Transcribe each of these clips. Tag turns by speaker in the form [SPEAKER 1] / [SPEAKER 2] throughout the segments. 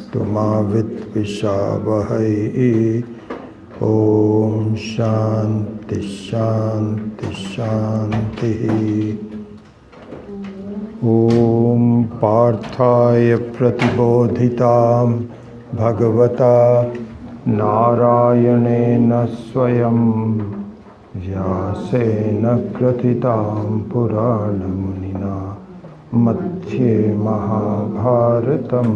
[SPEAKER 1] तेजस्विनावधीतमस्तु मा विद्विषावहै। Om Shanti Shanti Shanti. Om Parthaya Pratibodhitam Bhagavata Narayanena Swayam Vyasena Kratitam Purana Munina Madhye Mahabharatam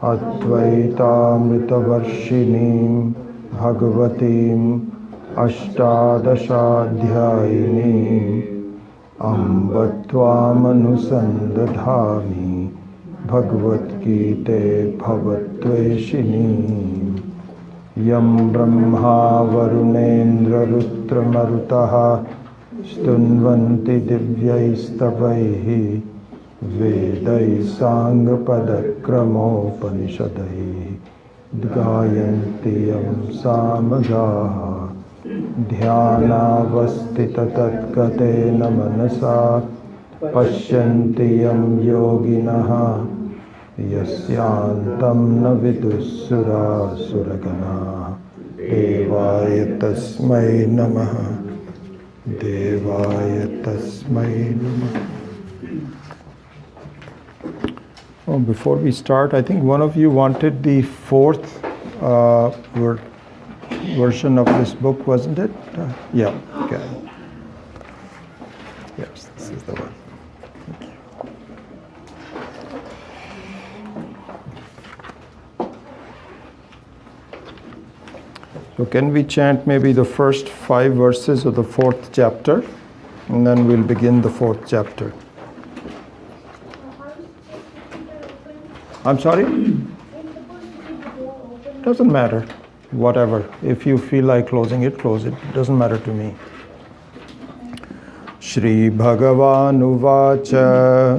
[SPEAKER 1] Advaitamritavarshinim Bhagavatim Ashtadashadhyayinim Ambatvamanusandathami Bhagavad Gita Bhavatveshinim Yam Brahma Varunendra Rutra Marutaha Stunvanti Divyaistavaihi Vedai Sangha Padakramopanishadai Gayanti Yam Samagaha Dhyanavastita Tatkatena Manasa Pashyanti Yam Yoginaha Yasyantam Na Vidussura Suragana Devaya Tasmai Namaha Devaya Tasmai Namaha. Oh, before we start, I think one of you wanted the fourth version of this book, wasn't it? Yeah, okay. Yes, this is the one. So can we chant maybe the first 5 verses of the 4th chapter, and then we'll begin the 4th chapter. I'm sorry? Doesn't matter. Whatever. If you feel like closing it, close it. Doesn't matter to me. Shri Bhagavan Uvacha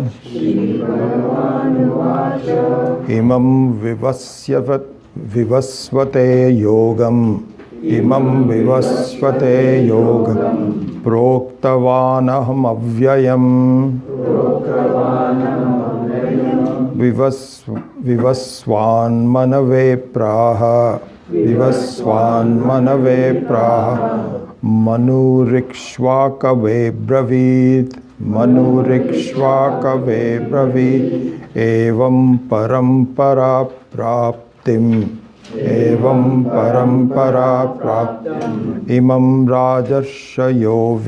[SPEAKER 1] Imam Vivasvate Yogam Proktavanaham Avyayam Vivaswan Manave Praha Manurikshvakave Bravit Evam Parampara Praptim Imam Rajarshayo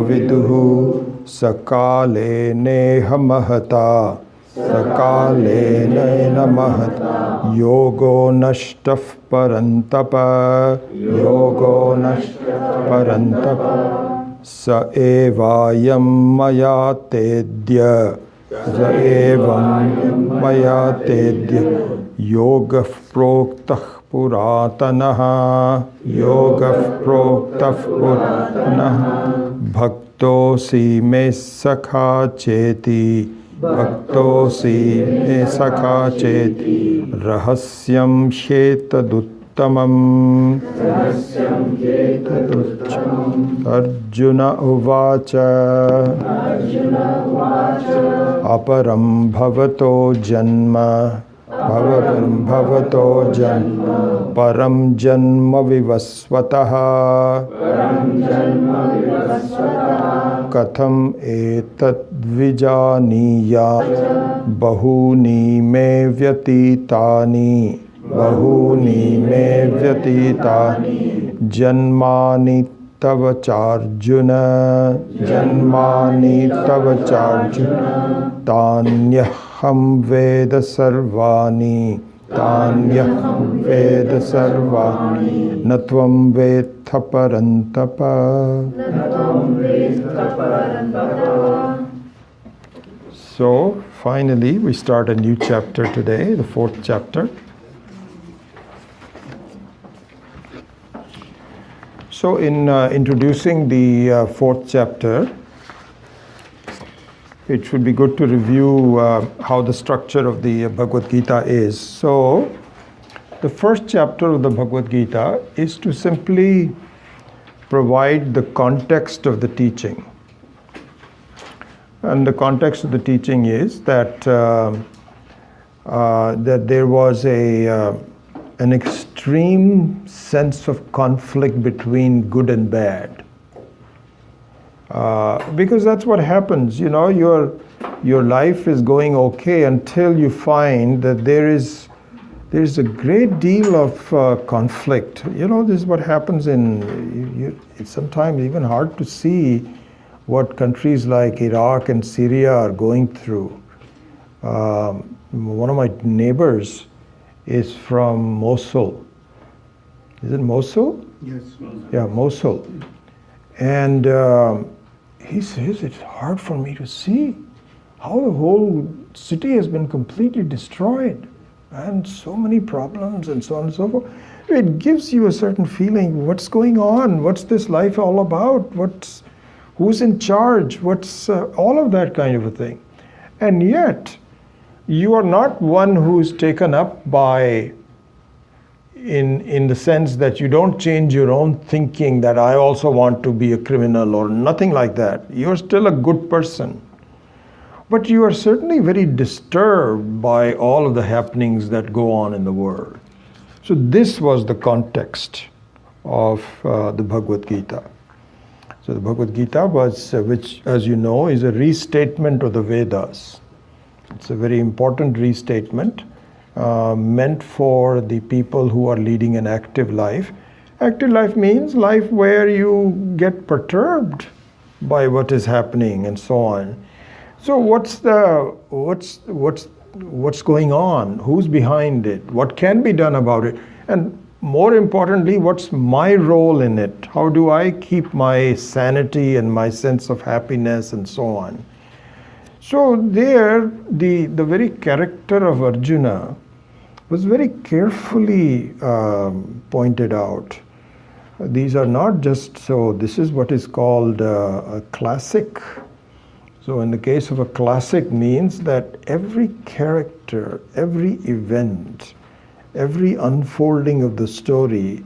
[SPEAKER 1] Viduhu Sakale Neha Mahata Yogo Nashtaf Parantapa Sa Evayam Maya Tedya Yoga Proktah Puratanaha Bhaktosi me sakha cheti Rahasyam shetaduttamam Arjuna uvacha Aparam bhavato janma Param janma vivasvataha Katham etat vijaniya Bahuni me vyatitani Janmani tava charjuna Tanyaham veda sarvani Natvam vetha parantapa. So finally we start a new chapter today, the 4th chapter. So in introducing the 4th chapter, it should be good to review how the structure of the Bhagavad Gita is. So the first chapter of the Bhagavad Gita is to simply provide the context of the teaching. And the context of the teaching is that that there was an extreme sense of conflict between good and bad. Because that's what happens, you know, your life is going okay until you find that there's a great deal of conflict. You know, this is what happens it's sometimes even hard to see what countries like Iraq and Syria are going through. One of my neighbors is from Mosul. Is it Mosul?
[SPEAKER 2] Yes.
[SPEAKER 1] Yeah, Mosul. And he says it's hard for me to see how the whole city has been completely destroyed and so many problems and so on and so forth. It gives you a certain feeling, what's going on? What's this life all about? Who's in charge? What's all of that kind of a thing. And yet, you are not one who's taken up by, in the sense that you don't change your own thinking that I also want to be a criminal or nothing like that. You're still a good person. But you are certainly very disturbed by all of the happenings that go on in the world. So this was the context of the Bhagavad Gita. So the Bhagavad Gita was, which as you know, is a restatement of the Vedas. It's a very important restatement meant for the people who are leading an active life. Active life means life where you get perturbed by what is happening and so on. So what's going on? Who's behind it? What can be done about it? And more importantly, what's my role in it? How do I keep my sanity and my sense of happiness and so on? So there, the very character of Arjuna was very carefully pointed out. These are not just, so this is what is called a classic. So in the case of a classic means that every character, every event, every unfolding of the story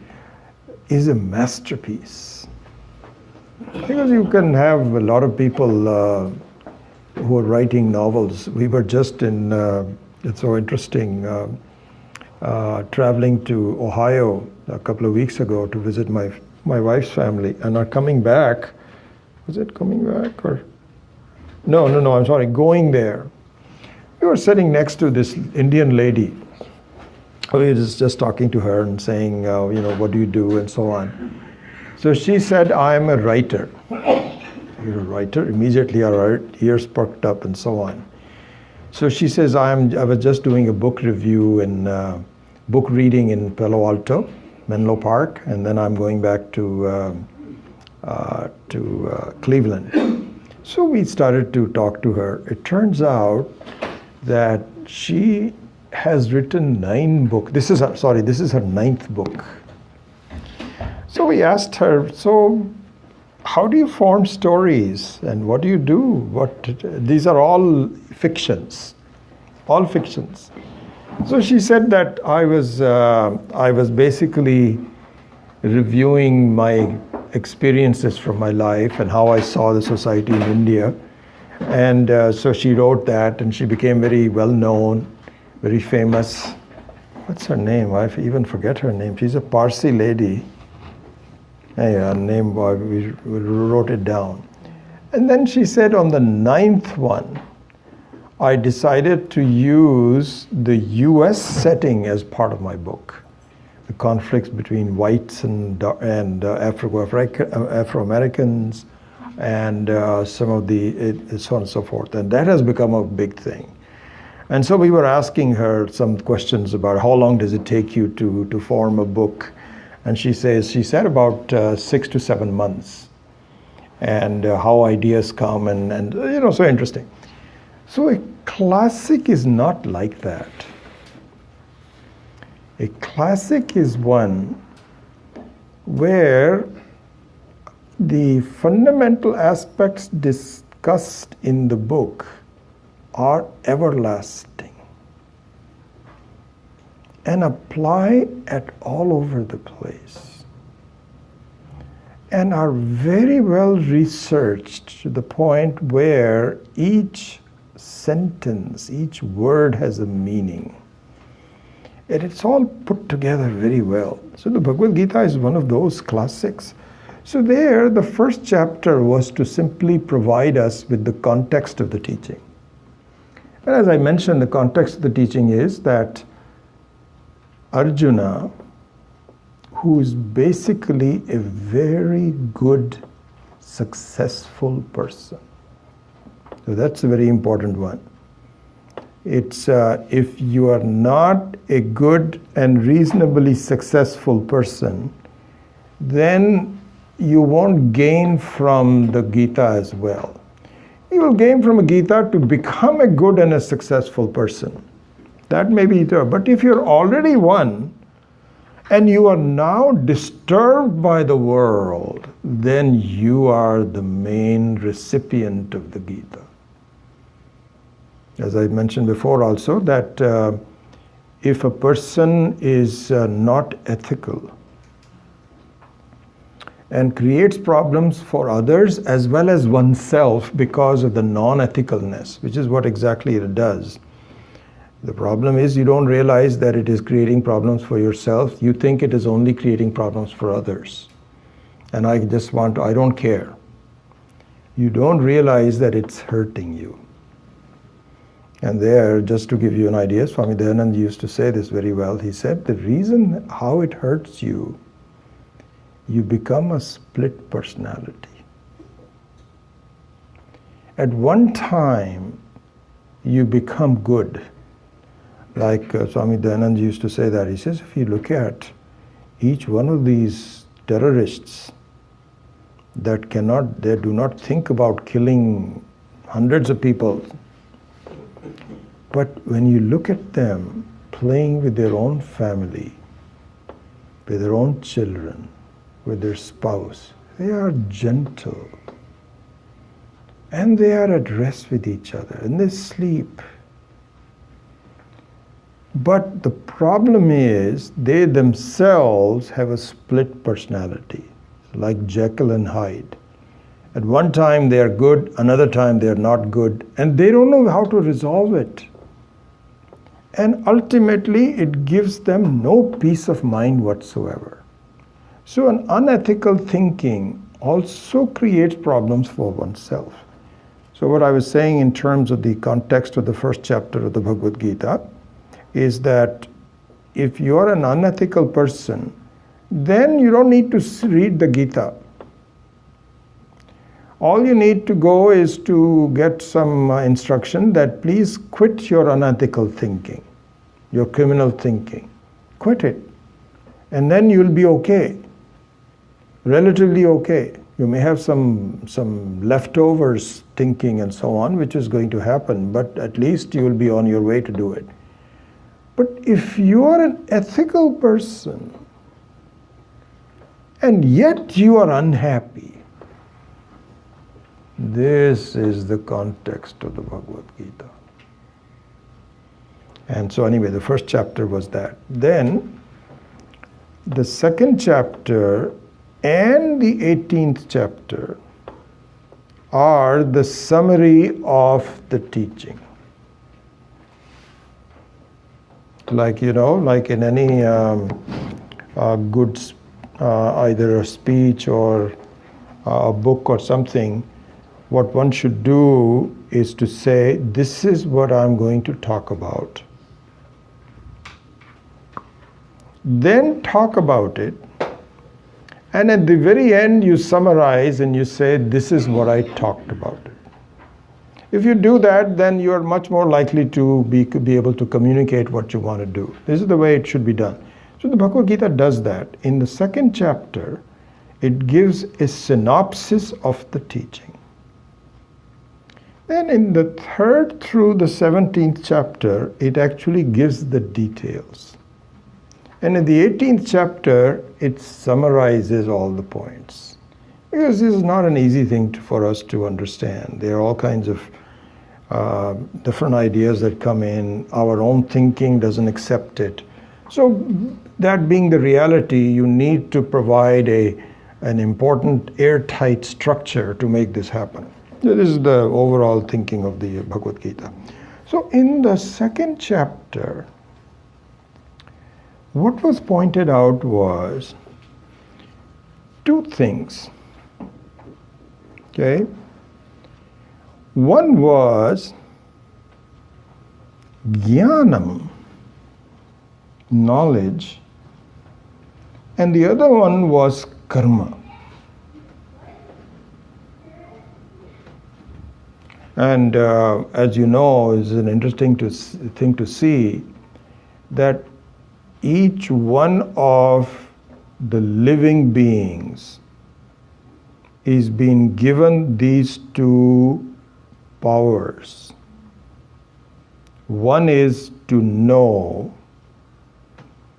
[SPEAKER 1] is a masterpiece. Because you can have a lot of people who are writing novels. We were just in, it's so interesting, traveling to Ohio a couple of weeks ago to visit my wife's family, and are coming back. Was it coming back or? No, I'm sorry, going there. We were sitting next to this Indian lady. We were just talking to her and saying, you know, what do you do and so on. So she said, I'm a writer. You're a writer? Immediately our ears perked up and so on. So she says, I was just doing a book review and book reading in Palo Alto, Menlo Park, and then I'm going back to Cleveland. So we started to talk to her. It turns out that she has written 9 books. This is her 9th book. So we asked her, so how do you form stories and what do you do? These are all fictions, all fictions. So she said that I was basically reviewing my experiences from my life and how I saw the society in India. And so she wrote that, and she became very well known, very famous. What's her name? I even forget her name. She's a Parsi lady. Anyway, her name, we wrote it down. And then she said on the 9th one, I decided to use the US setting as part of my book. The conflicts between whites and Afro-Americans and some of the, so on and so forth. And that has become a big thing. And so we were asking her some questions about how long does it take you to form a book. And she said about 6 to 7 months. And how ideas come and you know, so interesting. So a classic is not like that. A classic is one where the fundamental aspects discussed in the book are everlasting and apply at all over the place. and are very well researched to the point where each sentence, each word has a meaning. And it's all put together very well. So the Bhagavad Gita is one of those classics. So there, the first chapter was to simply provide us with the context of the teaching. And as I mentioned, the context of the teaching is that Arjuna, who is basically a very good, successful person. So that's a very important one. It's if you are not a good and reasonably successful person, then you won't gain from the Gita as well. You will gain from a Gita to become a good and a successful person. That may be true. But if you're already one, and you are now disturbed by the world, then you are the main recipient of the Gita. As I mentioned before also, that if a person is not ethical and creates problems for others as well as oneself because of the non-ethicalness, which is what exactly it does. The problem is you don't realize that it is creating problems for yourself. You think it is only creating problems for others. And I don't care. You don't realize that it's hurting you. And there, just to give you an idea, Swami Dayananda used to say this very well. He said, the reason how it hurts you, you become a split personality. At one time, you become good. Like Swami Dayananda used to say that. He says, if you look at each one of these terrorists they do not think about killing hundreds of people. But when you look at them playing with their own family, with their own children, with their spouse, they are gentle. And they are at rest with each other, and they sleep. But the problem is, they themselves have a split personality, like Jekyll and Hyde. At one time they are good, another time they are not good, and they don't know how to resolve it. And ultimately it gives them no peace of mind whatsoever. So an unethical thinking also creates problems for oneself. So what I was saying in terms of the context of the first chapter of the Bhagavad Gita is that if you're an unethical person, then you don't need to read the Gita. All you need to go is to get some instruction that please quit your unethical thinking, your criminal thinking. Quit it. And then you'll be okay. Relatively okay. You may have some leftovers thinking and so on, which is going to happen, but at least you will be on your way to do it. But if you are an ethical person, and yet you are unhappy, this is the context of the Bhagavad Gita. And so anyway, the first chapter was that. Then, the second chapter and the 18th chapter are the summary of the teaching. Like in any good, either a speech or a book or something, what one should do is to say, this is what I'm going to talk about. Then talk about it. And at the very end, you summarize and you say, this is what I talked about. If you do that, then you are much more likely to be able to communicate what you want to do. This is the way it should be done. So the Bhagavad Gita does that. In the second chapter, it gives a synopsis of the teaching. Then in the 3rd through the 17th chapter, it actually gives the details. And in the 18th chapter, it summarizes all the points. Because this is not an easy thing for us to understand. There are all kinds of different ideas that come in. Our own thinking doesn't accept it. So that being the reality, you need to provide a an important airtight structure to make this happen. This is the overall thinking of the Bhagavad Gita. So in the second chapter, what was pointed out was two things. Okay? One was jnanam, knowledge, and the other one was karma. And as you know, it's an interesting thing to see that each one of the living beings is being given these two powers. One is to know,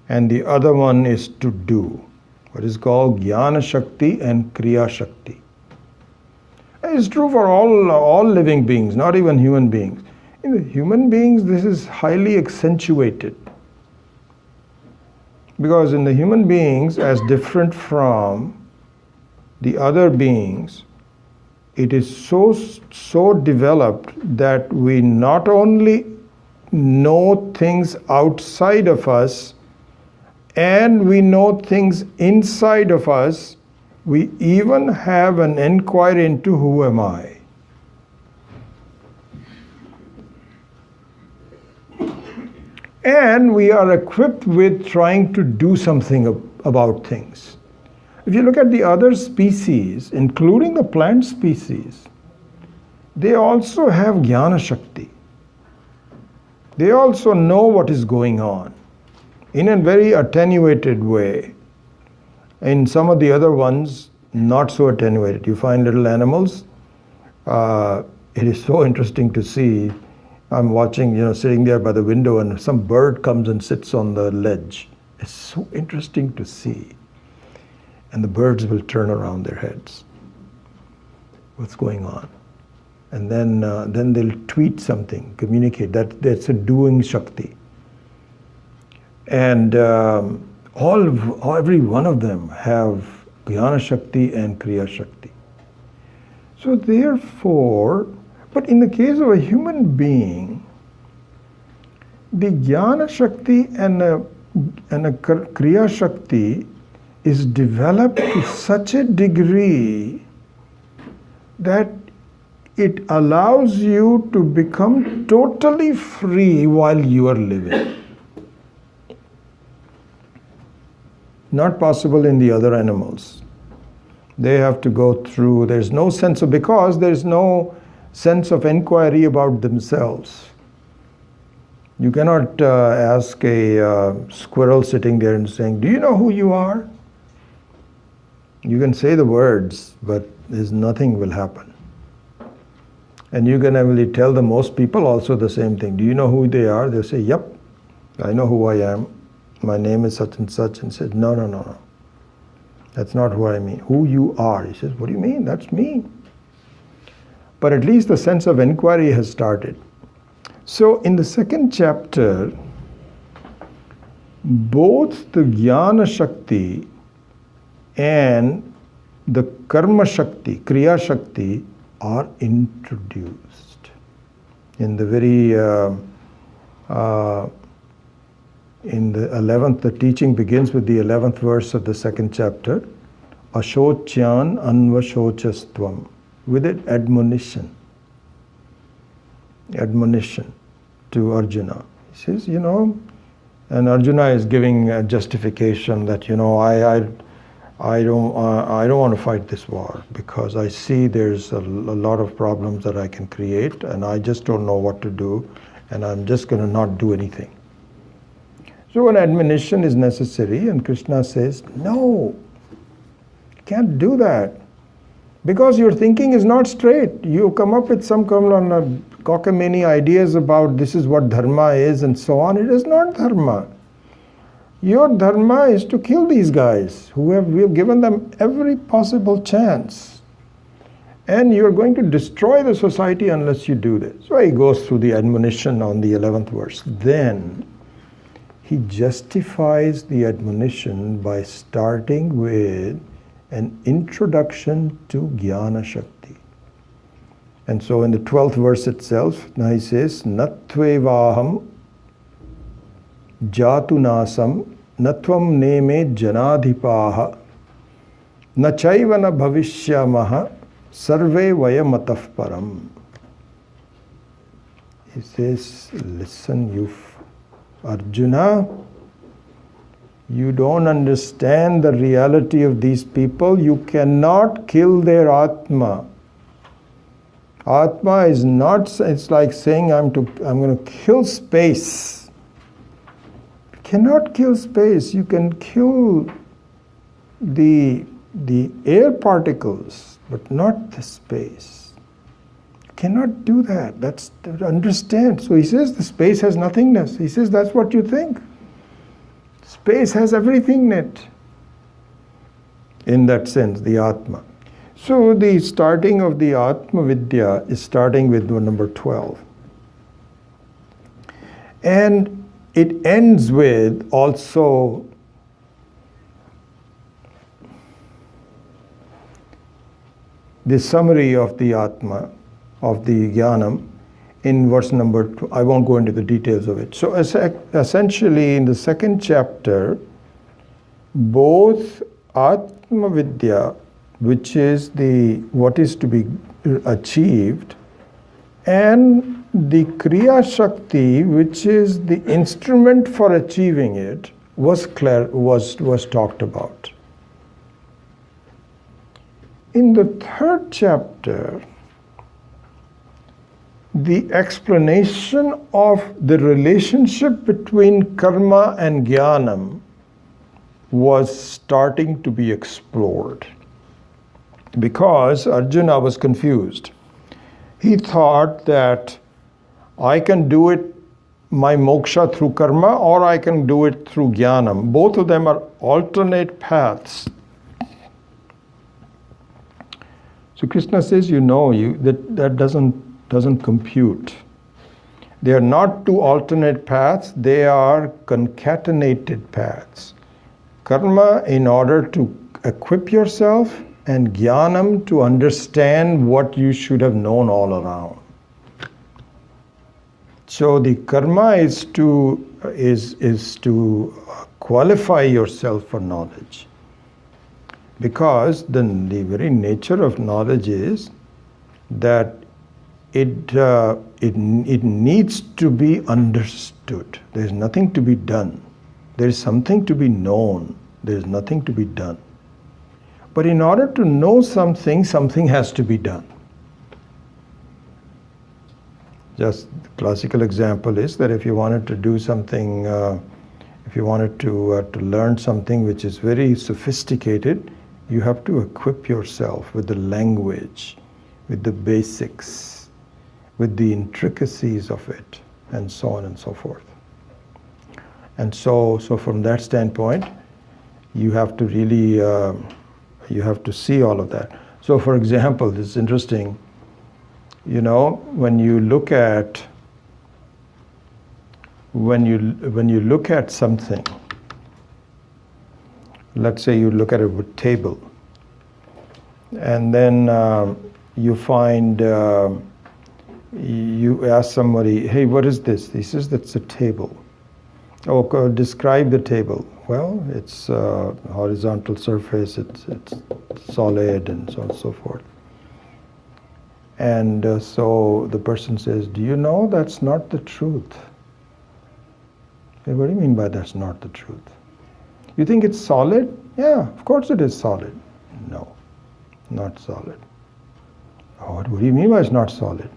[SPEAKER 1] and the other one is to do. What is called Jnana Shakti and Kriya Shakti. It's true for all living beings, not even human beings. In the human beings, this is highly accentuated. Because in the human beings, as different from the other beings, it is so developed that we not only know things outside of us, and we know things inside of us. We even have an inquiry into who am I. And we are equipped with trying to do something about things. If you look at the other species, including the plant species, they also have Jnana Shakti. They also know what is going on in a very attenuated way. In some of the other ones, not so attenuated. You find little animals. It is so interesting to see. I'm watching, sitting there by the window, and some bird comes and sits on the ledge. It's so interesting to see. And the birds will turn around their heads. What's going on? And then they'll tweet something, communicate. That's a doing Shakti. And every one of them have Jnana Shakti and Kriya Shakti. So therefore, but in the case of a human being, the Jnana Shakti and a Kriya Shakti is developed to such a degree that it allows you to become totally free while you are living. Not possible in the other animals. They have to go through, there's no sense of inquiry about themselves. You cannot ask a squirrel sitting there and saying, do you know who you are? You can say the words, but there's nothing will happen. And you can only tell most people also the same thing. Do you know who they are? They'll say, yep, I know who I am. My name is such and such. And said, no. That's not who I mean. Who you are. He says, what do you mean? That's me. But at least the sense of inquiry has started. So in the second chapter, both the Jnana Shakti and the Karma Shakti, Kriya Shakti, are introduced. In the very, in the 11th, the teaching begins with the 11th verse of the second chapter, Ashocyan Anvashochastvam, with it admonition to Arjuna. He says, and Arjuna is giving a justification that, I don't want to fight this war because I see there's a lot of problems that I can create and I just don't know what to do and I'm just going to not do anything. So an admonition is necessary and Krishna says, no, you can't do that because your thinking is not straight. You come up with some cockamamie ideas about this is what dharma is and so on. It is not dharma. Your dharma is to kill these guys we have given them every possible chance. And you're going to destroy the society unless you do this. So he goes through the admonition on the 11th verse. Then he justifies the admonition by starting with an introduction to Jnana Shakti. And so in the 12th verse itself, now he says, Natvevaham jatunasam natvam neme janadhipaha nachaiva na bhavishyamaha sarve vayamatah param. He says, listen, you Arjuna, you don't understand the reality of these people. You cannot kill their Atma. Atma is not, it's like saying I'm going to kill space. You cannot kill space. You can kill the air particles, but not the space. You cannot do that. That's to understand. So he says the space has nothingness. He says that's what you think. Space has everything in it. In that sense, the Atma. So the starting of the Atma Vidya is starting with number 12. And it ends with also the summary of the Atma, of the Jnanam, in verse number 2. I won't go into the details of it. So essentially in the second chapter, both Atma Vidya, which is what is to be achieved, and the Kriya Shakti, which is the instrument for achieving it, was talked about. In the third chapter, the explanation of the relationship between karma and jnanam was starting to be explored, because Arjuna was confused. He thought that I can do it, my moksha, through karma, or I can do it through jnanam. Both of them are alternate paths. So Krishna says, that doesn't compute. They are not two alternate paths, they are concatenated paths. Karma in order to equip yourself, and jnanam to understand what you should have known all around. So the karma is to qualify yourself for knowledge, because the very nature of knowledge is that it needs to be understood. There is nothing to be done. There is something to be known. There is nothing to be done. But in order to know something, something has to be done. Just the classical example is that if you wanted to do something, if you wanted to learn something which is very sophisticated, you have to equip yourself with the language, with the basics, with the intricacies of it, and so on and so forth. And so from that standpoint, you have to really, you have to see all of that. So for example, this is interesting, when you look at something, let's say you look at a table, and then you find, you ask somebody, hey, what is this? He says, that's a table. Oh, describe the table. Well, it's a horizontal surface, it's solid, and so on and so forth. And so the person says, do you know that's not the truth? Hey, what do you mean by that's not the truth? You think it's solid? Yeah, of course it is solid. No, not solid. Oh, what do you mean by it's not solid?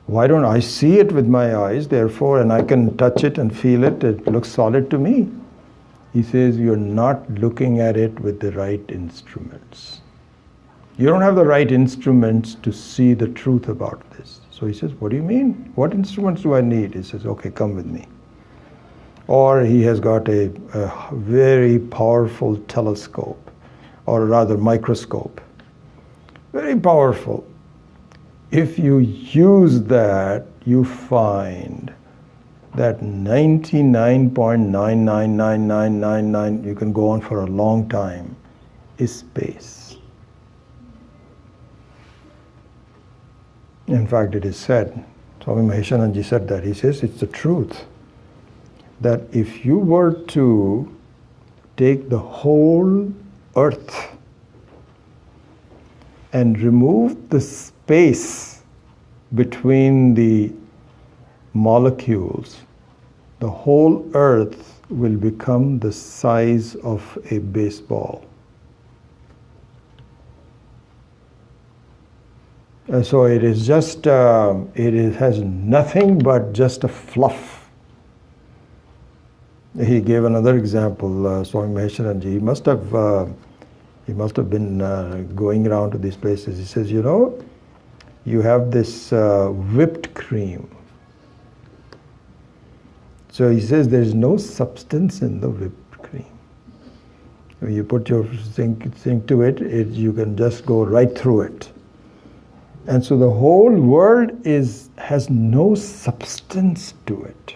[SPEAKER 1] Why don't I see it with my eyes, therefore, and I can touch it and feel it, it looks solid to me. He says, you're not looking at it with the right instruments. You don't have the right instruments to see the truth about this. So he says, what do you mean? What instruments do I need? He says, okay, come with me. Or he has got a very powerful telescope, or rather microscope. Very powerful. If you use that, you find that 99.999999, you can go on for a long time, is space. In fact, it is said, Swami Maheshananji said that, he says it's the truth, that if you were to take the whole earth and remove the space between the molecules, the whole earth will become the size of a baseball. And so it is just, has nothing but just a fluff. He gave another example, Swami Maheshananji. He must have been going around to these places. He says, you know, you have this whipped cream. So he says there is no substance in the whipped cream. When you put your thing to it, you can just go right through it. And so the whole world has no substance to it.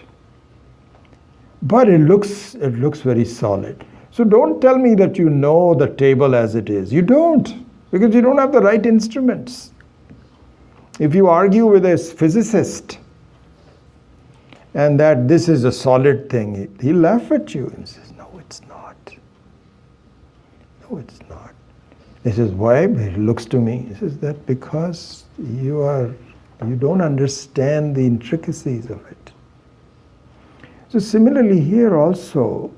[SPEAKER 1] But it looks very solid. So don't tell me that you know the table as it is. You don't, because you don't have the right instruments. If you argue with a physicist and that this is a solid thing, he'll laugh at you and says, no, it's not. No, it's not. He says, why? It looks to me. He says that because you don't understand the intricacies of it. So similarly here also,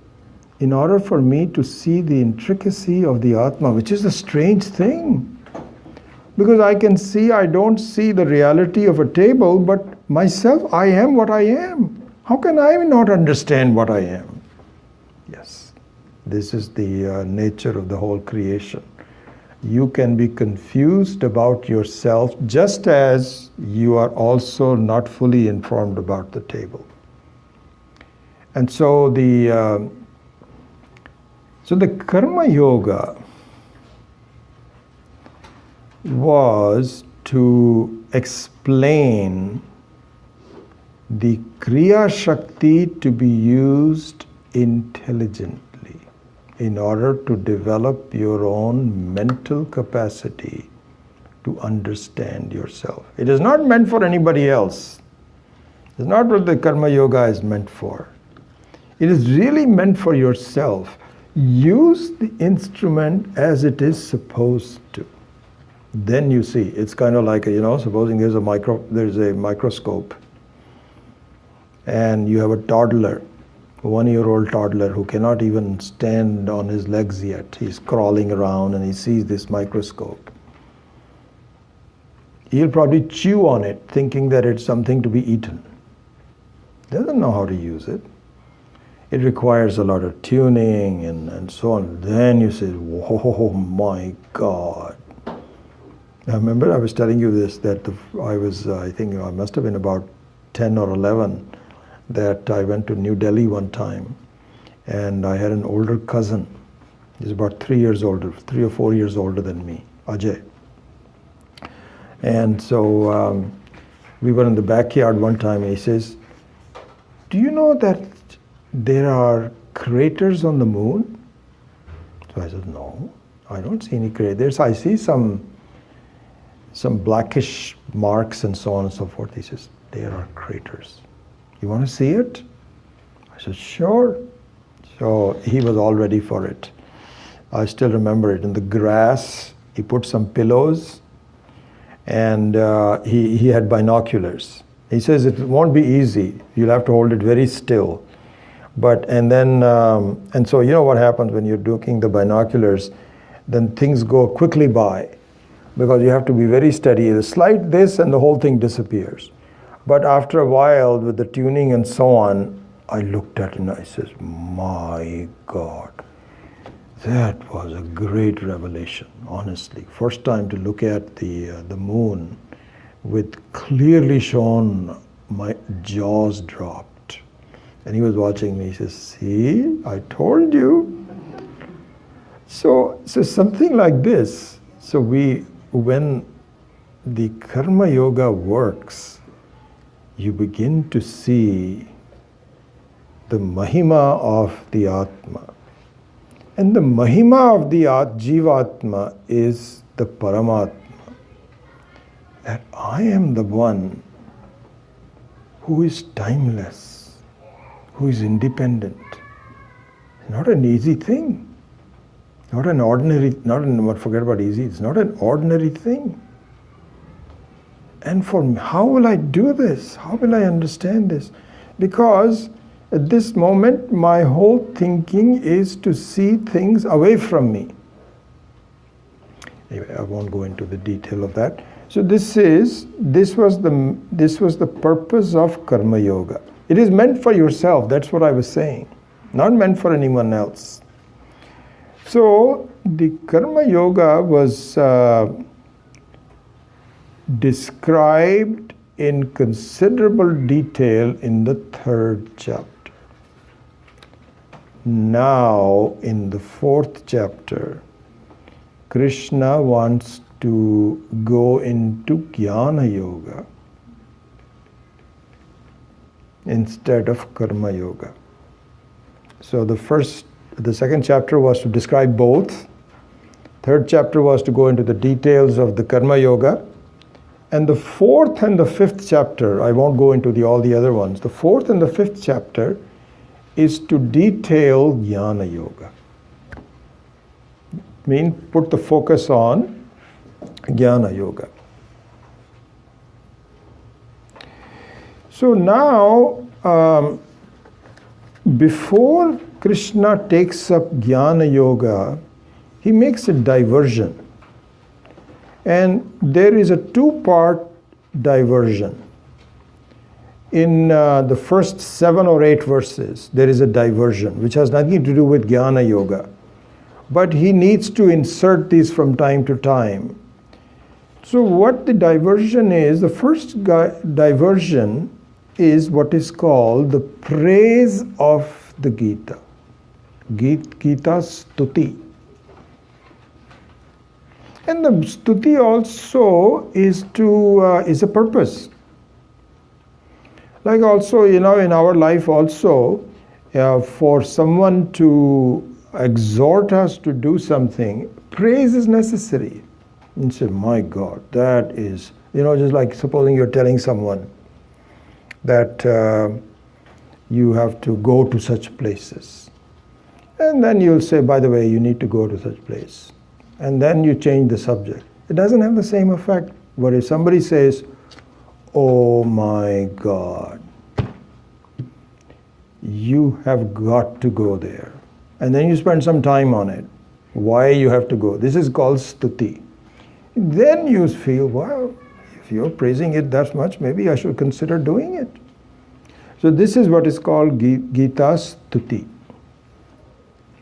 [SPEAKER 1] in order for me to see the intricacy of the Atma, which is a strange thing, because I don't see the reality of a table, but myself, I am what I am. How can I not understand what I am? Yes, this is the nature of the whole creation. You can be confused about yourself just as you are also not fully informed about the table. And so the Karma Yoga was to explain the Kriya Shakti to be used intelligently in order to develop your own mental capacity to understand yourself. It is not meant for anybody else. It's not what the Karma Yoga is meant for. It is really meant for yourself. Use the instrument as it is supposed to. Then you see, it's kind of like, supposing there's a microscope and you have a toddler, a 1-year-old toddler who cannot even stand on his legs yet. He's crawling around and he sees this microscope. He'll probably chew on it thinking that it's something to be eaten. Doesn't know how to use it. It requires a lot of tuning and so on. Then you say, oh my God. I remember I was telling you this, that I think I must have been about 10 or 11, that I went to New Delhi one time and I had an older cousin. He's about 3 or 4 years older than me, Ajay. And so we were in the backyard one time and he says, do you know that there are craters on the moon? So I said, no, I don't see any craters. I see some blackish marks and so on and so forth. He says, there are craters. You want to see it? I said, sure. So he was all ready for it. I still remember it. In the grass, he put some pillows and he had binoculars. He says it won't be easy. You'll have to hold it very still. And so you know what happens when you're doing the binoculars, then things go quickly by because you have to be very steady. The slight this and the whole thing disappears. But after a while with the tuning and so on, I looked at it and I says, my God, that was a great revelation, honestly. First time to look at the moon with clearly shown, my jaws dropped. And he was watching me. He says, see, I told you. So something like this. So when the Karma Yoga works, you begin to see the Mahima of the Atma. And the Mahima of the Jivatma is the Paramatma. That I am the one who is timeless, who is independent. Not an easy thing. Not an ordinary, forget about easy, it's not an ordinary thing. And for me, how will I do this? How will I understand this? Because at this moment, my whole thinking is to see things away from me. Anyway, I won't go into the detail of that. So this was the purpose of Karma Yoga. It is meant for yourself, that's what I was saying. Not meant for anyone else. So the Karma Yoga was described in considerable detail in the 3rd chapter. Now, in the 4th chapter, Krishna wants to go into Jnana Yoga instead of Karma Yoga. So the 2nd chapter was to describe both. 3rd chapter was to go into the details of the Karma Yoga. And the 4th and the 5th chapter, I won't go into all the other ones. The 4th and the 5th chapter is to detail Jnana Yoga. Put the focus on Jnana Yoga. So now, before Krishna takes up Jnana Yoga, he makes a diversion. And there is a 2-part diversion. In the first 7 or 8 verses, there is a diversion, which has nothing to do with Jnana Yoga. But he needs to insert these from time to time. So what the diversion is, the first diversion is what is called the praise of the Gita. Gita Stuti. And the Stuti also is a purpose. Like also, in our life also, for someone to exhort us to do something, praise is necessary. And say, my God, that is, just like supposing you're telling someone that you have to go to such places. And then you'll say, by the way, you need to go to such place. And then you change the subject. It doesn't have the same effect. But if somebody says, oh my God, you have got to go there. And then you spend some time on it. Why you have to go. This is called stuti. Then you feel, well, if you're praising it that much, maybe I should consider doing it. So this is what is called Gita Stuti.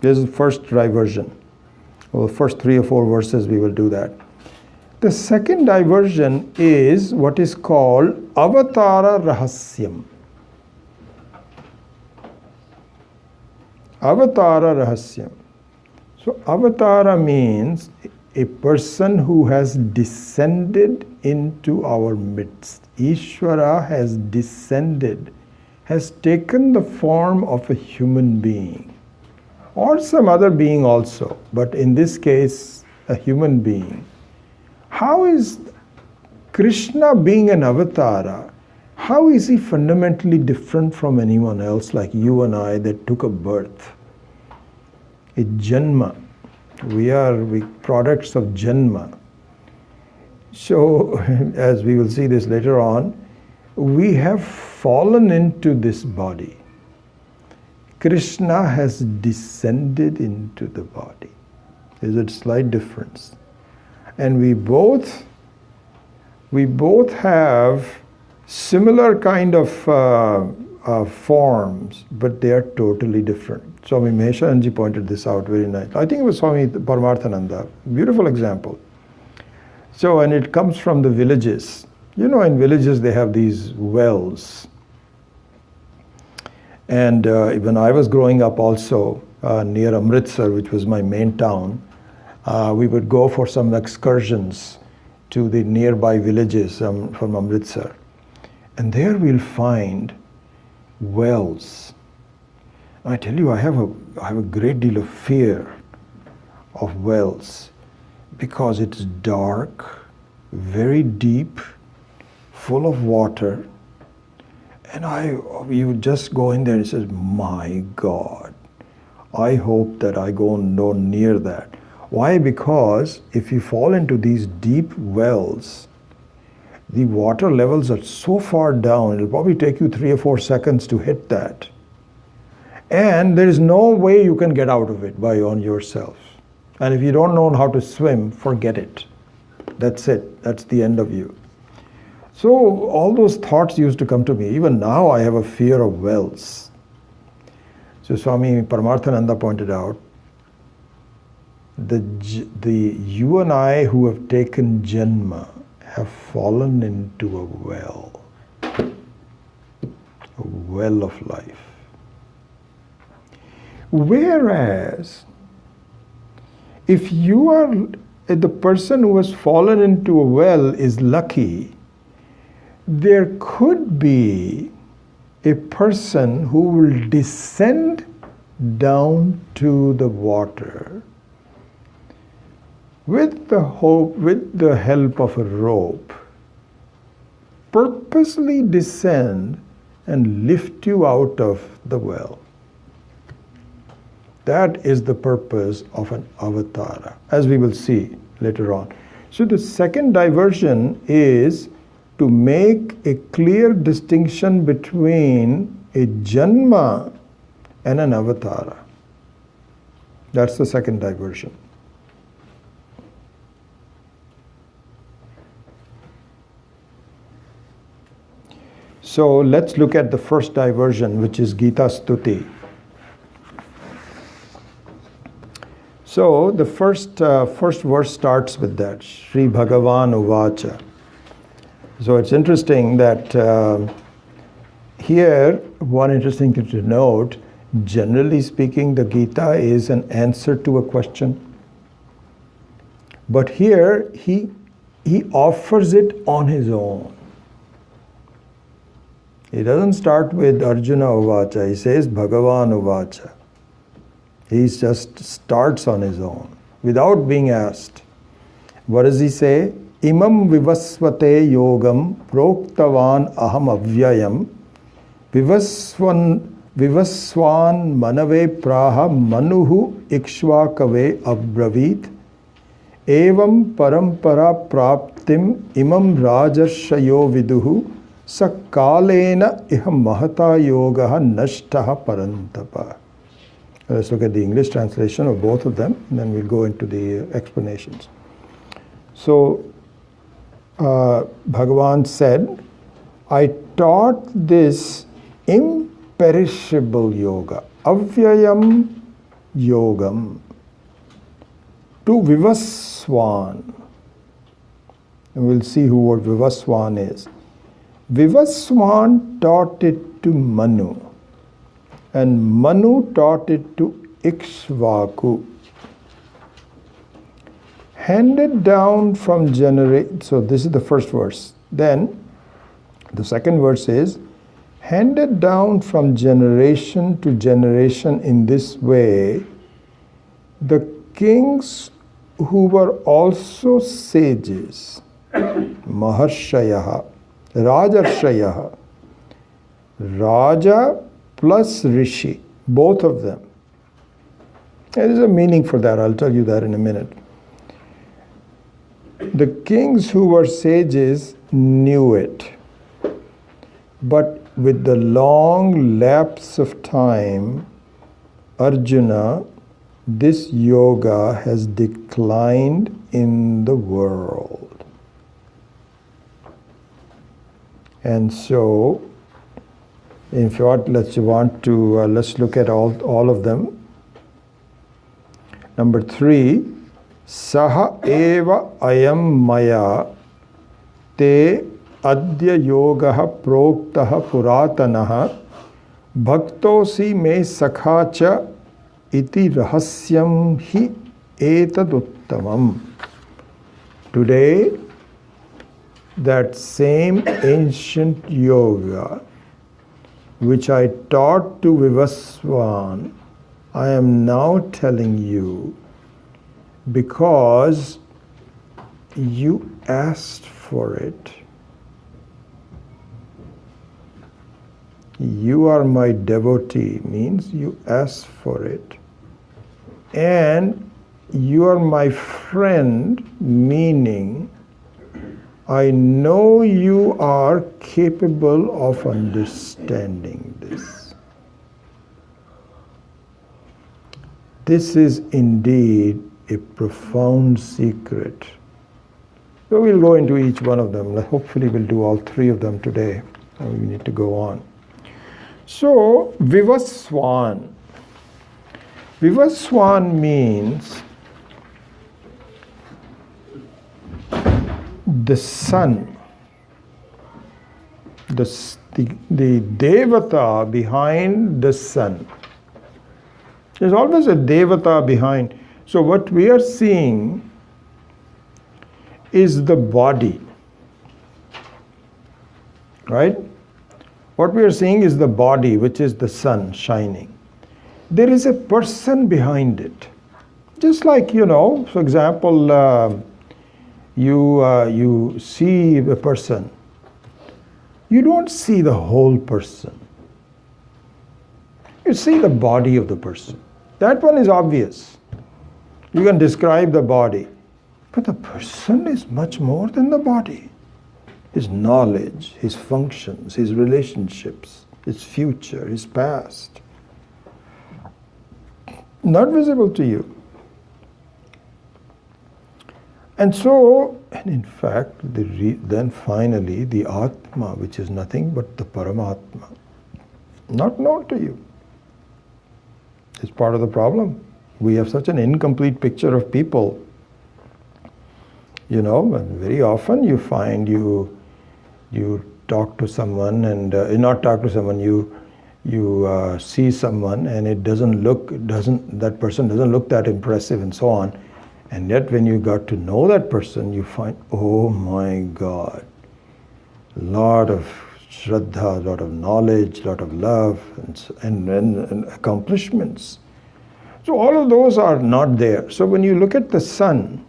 [SPEAKER 1] This is the first diversion. Well, the first 3 or 4 verses we will do that. The second diversion is what is called Avatara Rahasyam. Avatara Rahasyam. So Avatara means a person who has descended into our midst. Ishvara has descended, has taken the form of a human being. Or some other being also, but in this case, a human being. How is Krishna being an avatara? How is he fundamentally different from anyone else like you and I that took a birth? A janma. We are products of janma. So, as we will see this later on, we have fallen into this body. Krishna has descended into the body. There's a slight difference. And we both have similar kind of forms, but they are totally different. Swami Maheshanji pointed this out very nicely. I think it was Swami Paramarthananda. Beautiful example. So, and it comes from the villages. In villages they have these wells. And when I was growing up also near Amritsar, which was my main town, we would go for some excursions to the nearby villages from Amritsar. And there we'll find wells. I tell you, I have a great deal of fear of wells because it's dark, very deep, full of water. And you just go in there and says, my God, I hope that I go no near that. Why? Because if you fall into these deep wells, the water levels are so far down, it'll probably take you 3 or 4 seconds to hit that. And there is no way you can get out of it by on yourself. And if you don't know how to swim, forget it. That's it. That's the end of you. So all those thoughts used to come to me. Even now I have a fear of wells. So Swami Paramarthananda pointed out, the you and I who have taken Janma have fallen into a well of life. Whereas, if you are, the person who has fallen into a well is lucky, there could be a person who will descend down to the water with the help of a rope, purposely descend and lift you out of the well. That is the purpose of an avatara, as we will see later on. So the second diversion is to make a clear distinction between a janma and an avatara. That's the second diversion. So let's look at the first diversion, which is Gita Stuti. So the first verse starts with that, Sri Bhagavan Uvacha. So it's interesting that here, one interesting thing to note, generally speaking, the Gita is an answer to a question. But here, he offers it on his own. He doesn't start with Arjuna Uvacha, he says Bhagavan Uvacha. He just starts on his own, without being asked. What does he say? Imam vivasvate yogam proktavan aham avyayam vivaswan manave praha manuhu ikshvakave abravit evam parampara praptim imam rajarshayo viduhu sakalena iha mahata yogaha nashtaha parantapa. Let's look at the English translation of both of them, and then we'll go into the explanations. So, Bhagavan said, I taught this imperishable yoga, avyayam yogam, to Vivaswan. And we'll see what Vivaswan is. Vivaswan taught it to Manu. And Manu taught it to Ikshvaku. Handed down from generation. So this is the first verse. Then the second verse is, handed down from generation to generation in this way, the kings who were also sages, Maharshayaha, Rajarshayaha, Raja plus Rishi, both of them. There is a meaning for that, I'll tell you that in a minute. The kings who were sages knew it, but with the long lapse of time, Arjuna, this yoga has declined in the world. And so, in fact, let's look at all of them. Number 3, Saha eva ayam maya te adya yogaha proktaha puratanaha bhaktosi me sakhacha iti rahasyam hi etaduttamam. Today, that same ancient yoga which I taught to Vivaswan, I am now telling you because you asked for it. You are my devotee means you asked for it. And you are my friend, meaning I know you are capable of understanding this. This is indeed a profound secret. So we'll go into each one of them. Hopefully we'll do all three of them today. We need to go on. So, Vivaswan. Vivaswan means the sun, the devata behind the sun. There's always a devata behind. So what we are seeing is the body, right? What we are seeing is the body, which is the sun shining. There is a person behind it. Just like, for example, you see a person. You don't see the whole person. You see the body of the person. That one is obvious. You can describe the body. But the person is much more than the body. His knowledge, his functions, his relationships, his future, his past. Not visible to you. And so, and in fact, then finally the Atma, which is nothing but the Paramatma, not known to you. It's part of the problem. We have such an incomplete picture of people. And very often you find you talk to someone and not talk to someone, you see someone and that person doesn't look that impressive and so on. And yet when you got to know that person, you find, oh my God, a lot of shraddha, a lot of knowledge, a lot of love and accomplishments. So all of those are not there. So when you look at the sun,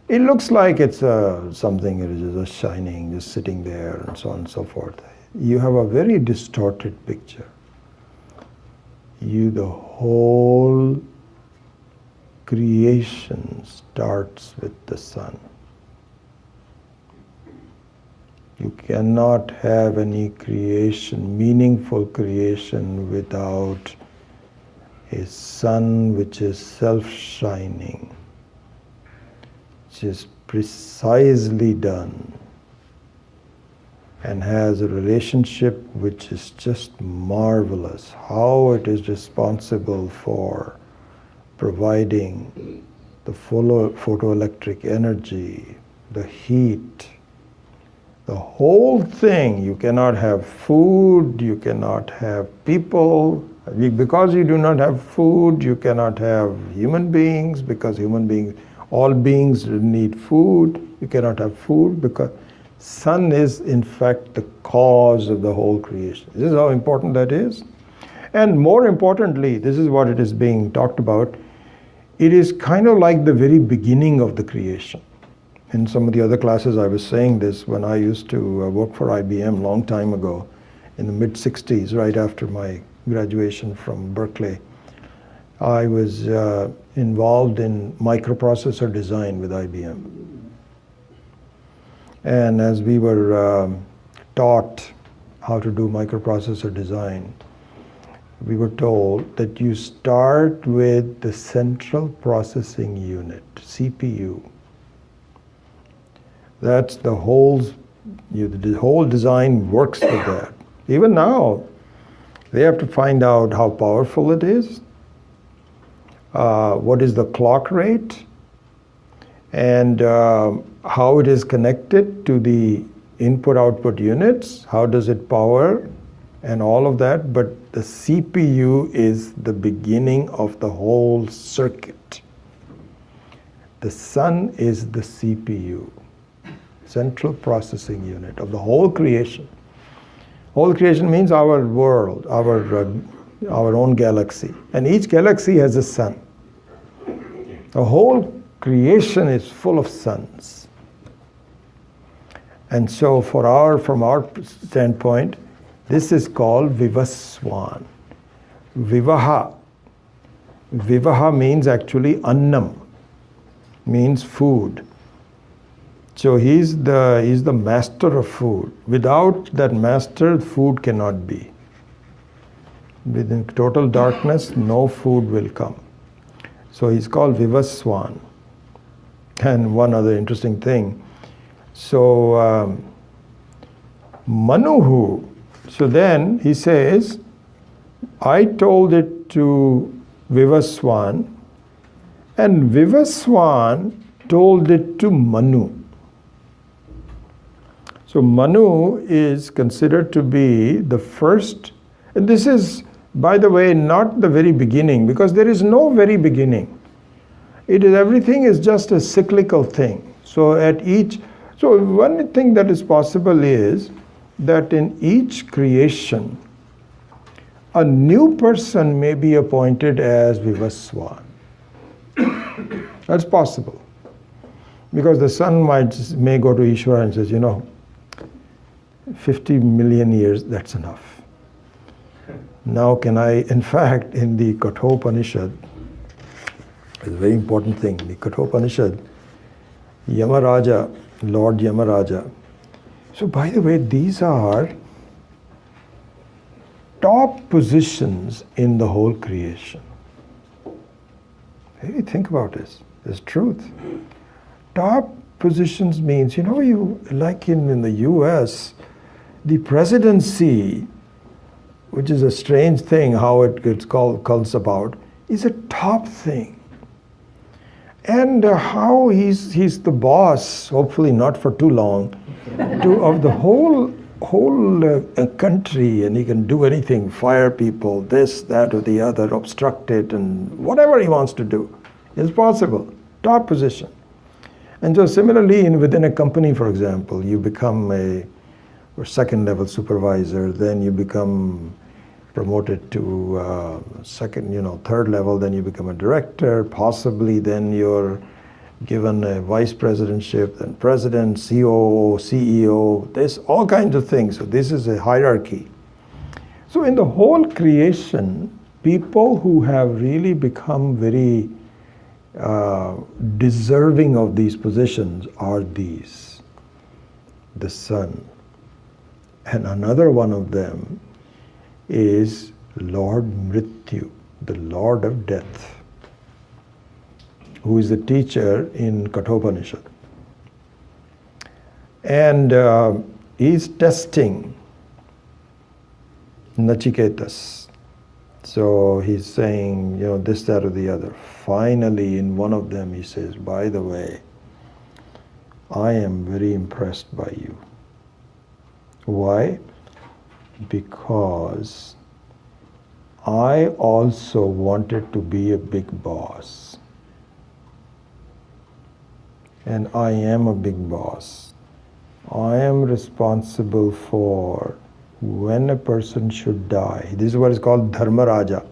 [SPEAKER 1] it looks like it's something that is just shining, just sitting there and so on and so forth. You have a very distorted picture. The whole creation starts with the sun. You cannot have any creation, meaningful creation, without a sun which is self-shining, which is precisely done and has a relationship which is just marvelous. How it is responsible for providing the photoelectric energy, the heat, the whole thing. You cannot have food, you cannot have people. Because you do not have food, you cannot have human beings, because all beings need food. You cannot have food because sun is in fact the cause of the whole creation. This is how important that is. And more importantly, this is what it is being talked about. It is kind of like the very beginning of the creation. In some of the other classes I was saying this when I used to work for IBM long time ago, in the mid-60s, right after my graduation from Berkeley. I was involved in microprocessor design with IBM. And as we were taught how to do microprocessor design, we were told that you start with the central processing unit, CPU. That's the whole design works with that. Even now, they have to find out how powerful it is, what is the clock rate, and how it is connected to the input-output units, how does it power, and all of that. But the CPU is the beginning of the whole circuit. The sun is the CPU, central processing unit of the whole creation. Whole creation means our world, our own galaxy. And each galaxy has a sun. The whole creation is full of suns. And so from our standpoint, this is called Vivaswan. Vivaha. Vivaha means actually annam, means food. So he's the master of food. Without that master, food cannot be. Within total darkness, no food will come. So he's called Vivaswan. And one other interesting thing. So Manuhu. So then he says, I told it to Vivaswan, and Vivaswan told it to Manu. So Manu is considered to be the first, and this is, by the way, not the very beginning, because there is no very beginning. Everything is just a cyclical thing. So one thing that is possible is that in each creation, a new person may be appointed as Vivaswan. That's possible. Because the son may go to Ishvara and says, 50 million years, that's enough. Now in fact, in the Kathopanishad, it's a very important thing. The Kathopanishad, Yamaraja, Lord Yamaraja. So by the way, these are top positions in the whole creation. Really think about this. There's truth. Top positions means, like in the US, the presidency, which is a strange thing how it gets calls about, is a top thing. And how he's the boss, hopefully not for too long, of the whole country, and he can do anything, fire people, this, that, or the other, obstruct it, and whatever he wants to do is possible. Top position. And so similarly, within a company, for example, you become a second level supervisor, then you become promoted to third level, then you become a director, possibly then you're given a vice presidentship, then president, COO, CEO, there's all kinds of things. So this is a hierarchy. So in the whole creation, people who have really become very deserving of these positions are these. The sun. And another one of them is Lord Mrityu, the Lord of Death, who is the teacher in Kathopanishad. And he's testing Nachiketas. So he's saying, this, that, or the other. Finally, in one of them, he says, by the way, I am very impressed by you. Why? Because I also wanted to be a big boss. And I am a big boss. I am responsible for when a person should die. This is what is called Dharmaraja.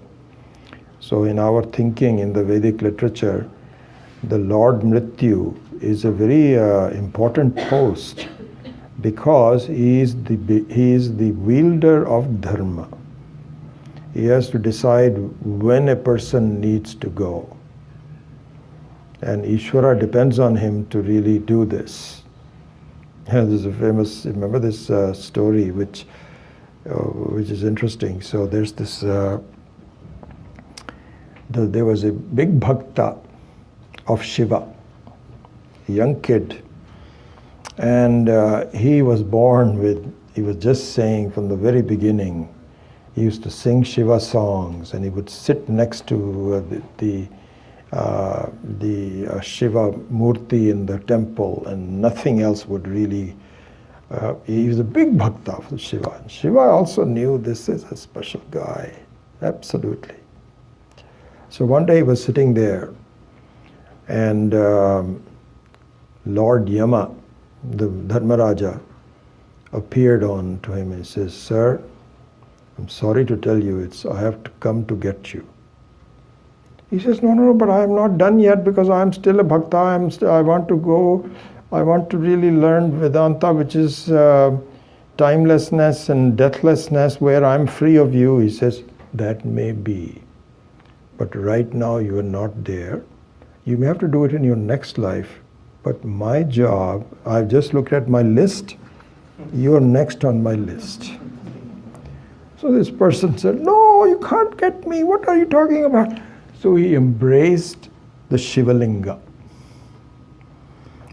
[SPEAKER 1] So in our thinking in the Vedic literature, the Lord Mrityu is a very important post because he is the wielder of dharma. He has to decide when a person needs to go. And Ishvara depends on him to really do this. There's a famous, remember this story which is interesting. So there's this, there was a big bhakta of Shiva, a young kid. And he was just saying from the very beginning, he used to sing Shiva songs, and he would sit next to the Shiva Murti in the temple, and nothing else would really. He was a big bhakta of Shiva. And Shiva also knew this is a special guy, absolutely. So one day he was sitting there, and Lord Yama, the Dharmaraja, appeared on to him and says, "Sir, I'm sorry to tell you, I have to come to get you." He says, no, but I am not done yet because I am still a bhakta. I want to go. I want to really learn Vedanta, which is timelessness and deathlessness, where I am free of you. He says, that may be. But right now you are not there. You may have to do it in your next life. But my job, I've just looked at my list. You are next on my list. So this person said, no, you can't get me. What are you talking about? So he embraced the Shivalinga.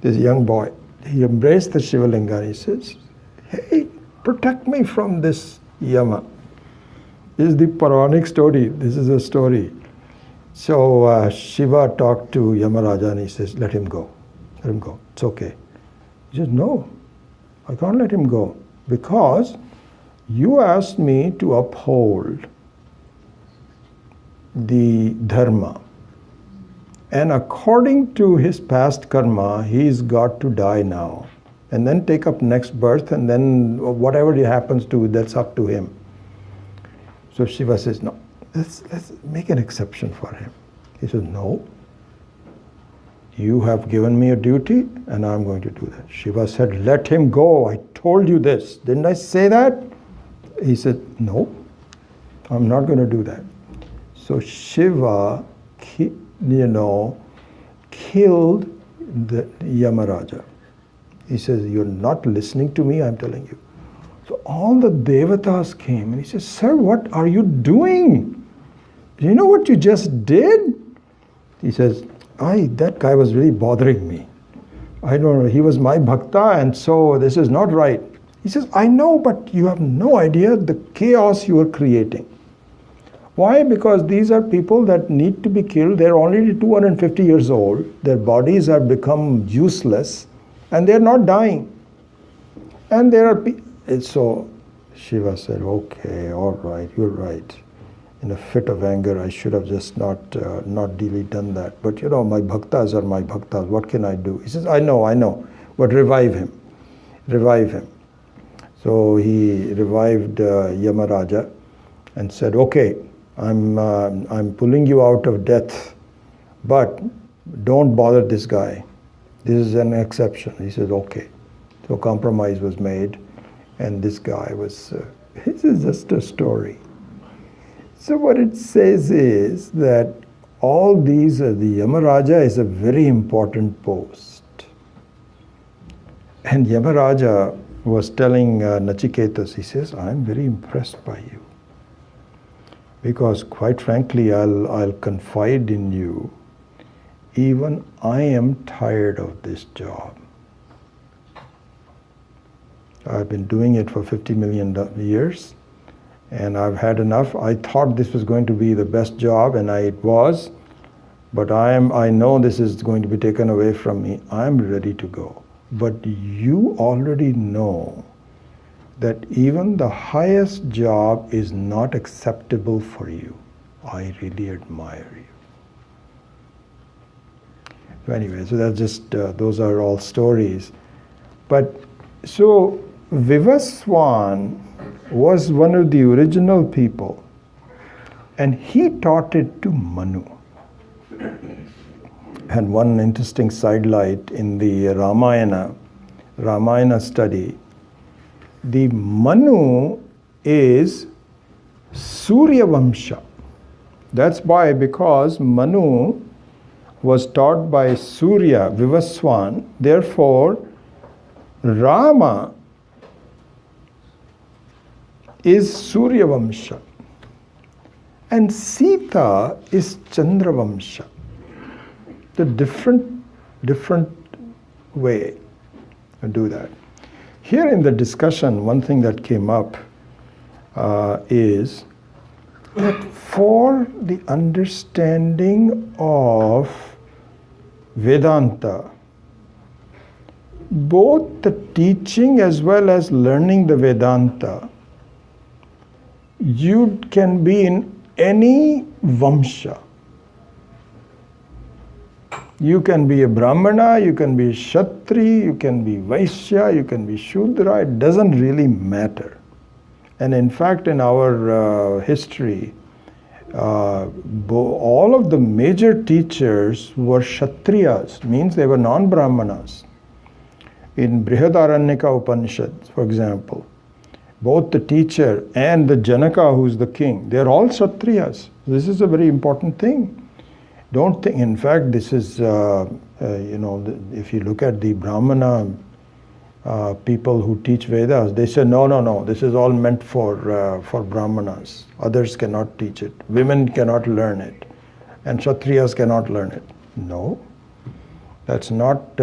[SPEAKER 1] This young boy, he embraced the Shivalinga and he says, hey, protect me from this Yama. This is the Puranic story. This is a story. So Shiva talked to Yamaraja and he says, let him go. Let him go. It's okay. He says, no, I can't let him go because you asked me to uphold the dharma. And according to his past karma, he's got to die now. And then take up next birth, and then whatever he happens to, that's up to him. So Shiva says, no, let's make an exception for him. He says, no. You have given me a duty, and I'm going to do that. Shiva said, let him go. I told you this. Didn't I say that? He said, no, I'm not going to do that. So Shiva, killed the Yamaraja. He says, you're not listening to me, I'm telling you. So all the devatas came, and he says, sir, what are you doing? Do you know what you just did? He says, that guy was really bothering me. I don't know, he was my bhakta, and so this is not right. He says, I know, but you have no idea the chaos you are creating. Why? Because these are people that need to be killed. They're already 250 years old. Their bodies have become useless, and they're not dying. And there are so Shiva said, okay, all right, you're right. In a fit of anger, I should have just not really done that. But my bhaktas are my bhaktas. What can I do? He says, I know, but revive him. Revive him. So he revived Yamaraja and said, okay, I'm pulling you out of death, but don't bother this guy. This is an exception. He said, okay. So compromise was made, and this guy was, this is just a story. So what it says is that all these, the Yamaraja is a very important post. And Yamaraja was telling Nachiketas, he says, I'm very impressed by you. Because quite frankly, I'll confide in you, even I am tired of this job. I've been doing it for 50 million years, and I've had enough. I thought this was going to be the best job, and it was, but I know this is going to be taken away from me. I'm ready to go. But you already know that even the highest job is not acceptable for you. I really admire you. So anyway, so that's just, those are all stories. But so Vivaswan was one of the original people, and he taught it to Manu. And one interesting sidelight in the Ramayana study, the Manu is Surya Vamsha. That's why, because Manu was taught by Surya, Vivaswan, therefore Rama is Surya Vamsha. And Sita is Chandra Vamsha. The different way to do that. Here in the discussion, one thing that came up is that for the understanding of Vedanta, both the teaching as well as learning the Vedanta, you can be in any Vamsha. You can be a Brahmana, you can be Kshatri, you can be Vaishya, you can be Shudra, it doesn't really matter. And in fact, in our history, all of the major teachers were Kshatriyas, means they were non-Brahmanas. In Brihadaranyaka Upanishad, for example, both the teacher and the Janaka, who's the king, they're all Kshatriyas. This is a very important thing. Don't think, in fact, this is, if you look at the Brahmana people who teach Vedas, they say, no, this is all meant for Brahmanas. Others cannot teach it. Women cannot learn it. And Kshatriyas cannot learn it. No, that's not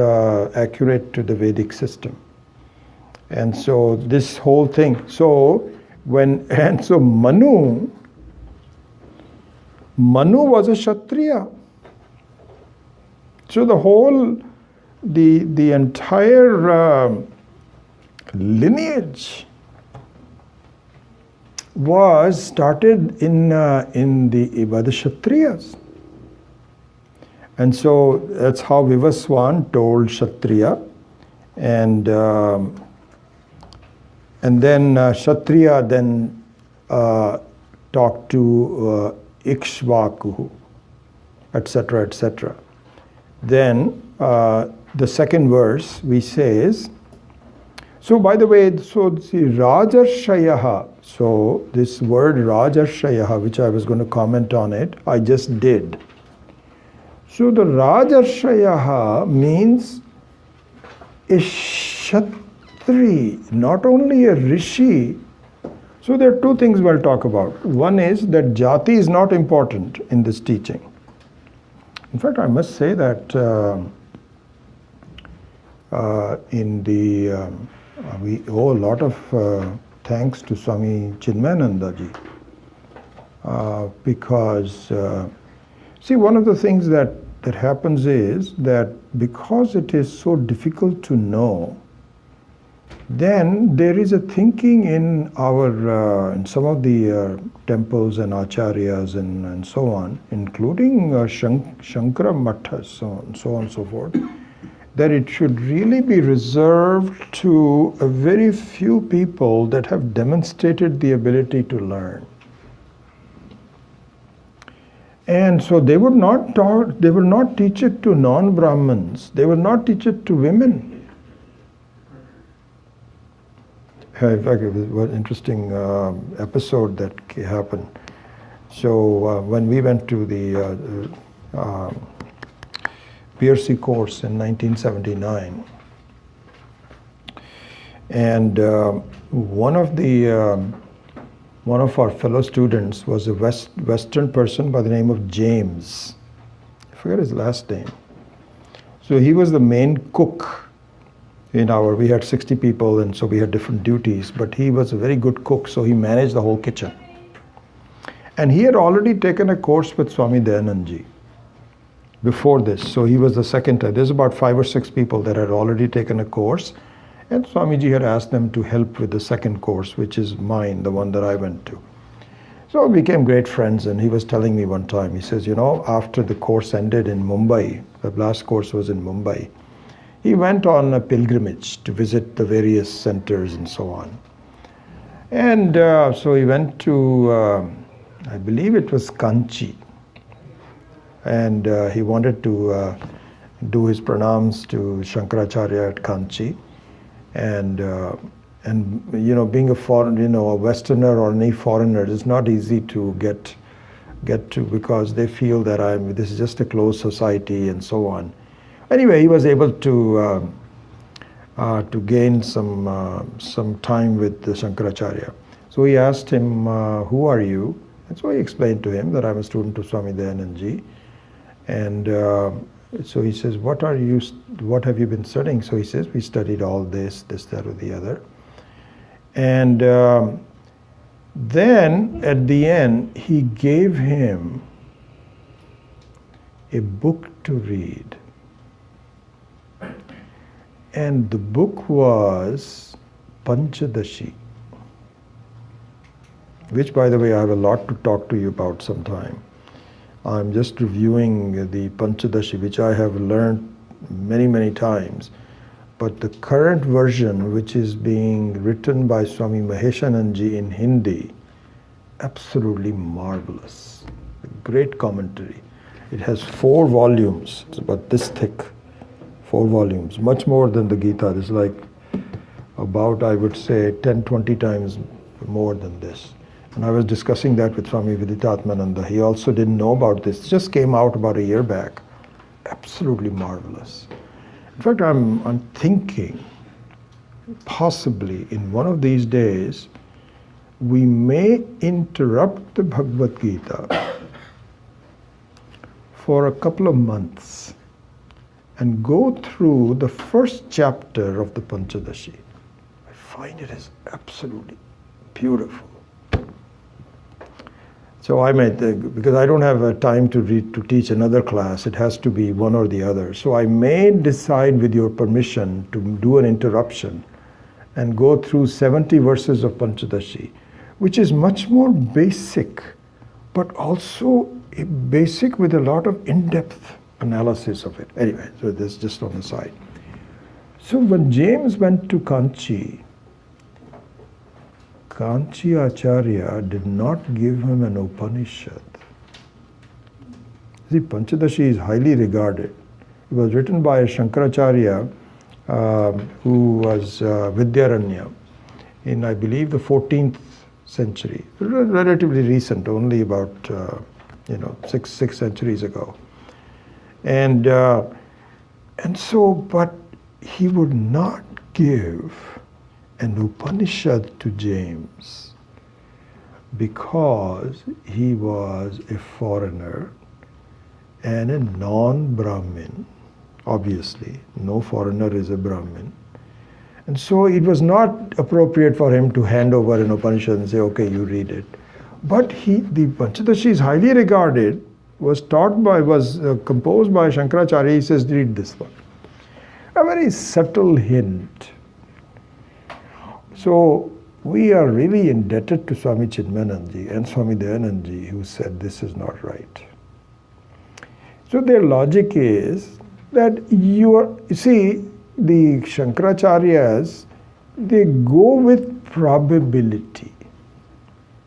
[SPEAKER 1] accurate to the Vedic system. And so this whole thing, so Manu was a Kshatriya. So the entire lineage was started by the Kshatriyas. And so that's how Vivaswan told Kshatriya, and then Kshatriya then talked to Ikshvaku, etc., etc. Then the second verse we says, so by the way, so see Rajarshayaha, so this word Rajarshayaha, which I was going to comment on it, I just did. So the Rajarshayaha means a Kshatri, not only a Rishi. So there are two things we'll talk about. One is that Jati is not important in this teaching. In fact, I must say that we owe a lot of thanks to Swami Chinmayanandaji because see, one of the things that happens is that because it is so difficult to know, then there is a thinking in in some of the temples and acharyas and so on, including Shankara Mathas, so on and so forth, that it should really be reserved to a very few people that have demonstrated the ability to learn. And so they would not teach it to non-Brahmins, they would not teach it to women. In fact, it was an interesting episode that happened. So when we went to the PRC course in 1979, and one of our fellow students was a Western person by the name of James. I forget his last name. So he was the main cook. We had 60 people, and so we had different duties, but he was a very good cook, so he managed the whole kitchen. And he had already taken a course with Swami Dayanandji before this, so he was the second time. There's about 5 or 6 people that had already taken a course, and Swamiji had asked them to help with the second course, which is mine, the one that I went to. So we became great friends, and he was telling me one time, he says, after the course ended in Mumbai, the last course was in Mumbai, he went on a pilgrimage to visit the various centers and so on. And so he went to, I believe it was Kanchi. And he wanted to do his pranams to Shankaracharya at Kanchi. And being a foreign, a Westerner or any foreigner, it's not easy to get to, because they feel that this is just a closed society and so on. Anyway, he was able to gain some time with the Shankaracharya. So he asked him, who are you? And so he explained to him that I'm a student of Swami Dayanandji. And so he says, what have you been studying? So he says, we studied all this, that, or the other. And then at the end, he gave him a book to read. And the book was Panchadashi, which, by the way, I have a lot to talk to you about sometime. I'm just reviewing the Panchadashi, which I have learned many, many times. But the current version, which is being written by Swami Maheshanandji in Hindi, absolutely marvelous. a great commentary. It has 4 volumes. It's about this thick, 4 volumes, much more than the Gita. It's like about, I would say, 10, 20 times more than this. And I was discussing that with Swami Viditatmananda. He also didn't know about this. It just came out about a year back. Absolutely marvelous. In fact, I'm thinking, possibly in one of these days, we may interrupt the Bhagavad Gita for a couple of months and go through the first chapter of the Panchadashi. I find it is absolutely beautiful. So I may, because I don't have time to teach another class, it has to be one or the other. So I may decide, with your permission, to do an interruption and go through 70 verses of Panchadashi, which is much more basic, but also basic with a lot of in-depth analysis of it. Anyway, so this is just on the side. So when James went to Kanchi Acharya did not give him an Upanishad. See, Panchadashi is highly regarded. It was written by Shankaracharya, who was Vidyaranya in, I believe, the 14th century. Relatively recent, only about 6 centuries ago. And so, but he would not give an Upanishad to James because he was a foreigner and a non-Brahmin. Obviously, no foreigner is a Brahmin. And so it was not appropriate for him to hand over an Upanishad and say, okay, you read it. But the Panchadashi is highly regarded, was composed by Shankaracharya. He says, read this one. A very subtle hint. So we are really indebted to Swami Chinmayananji and Swami Dayanandji, who said this is not right. So their logic is that you see, the Shankaracharyas, they go with probability.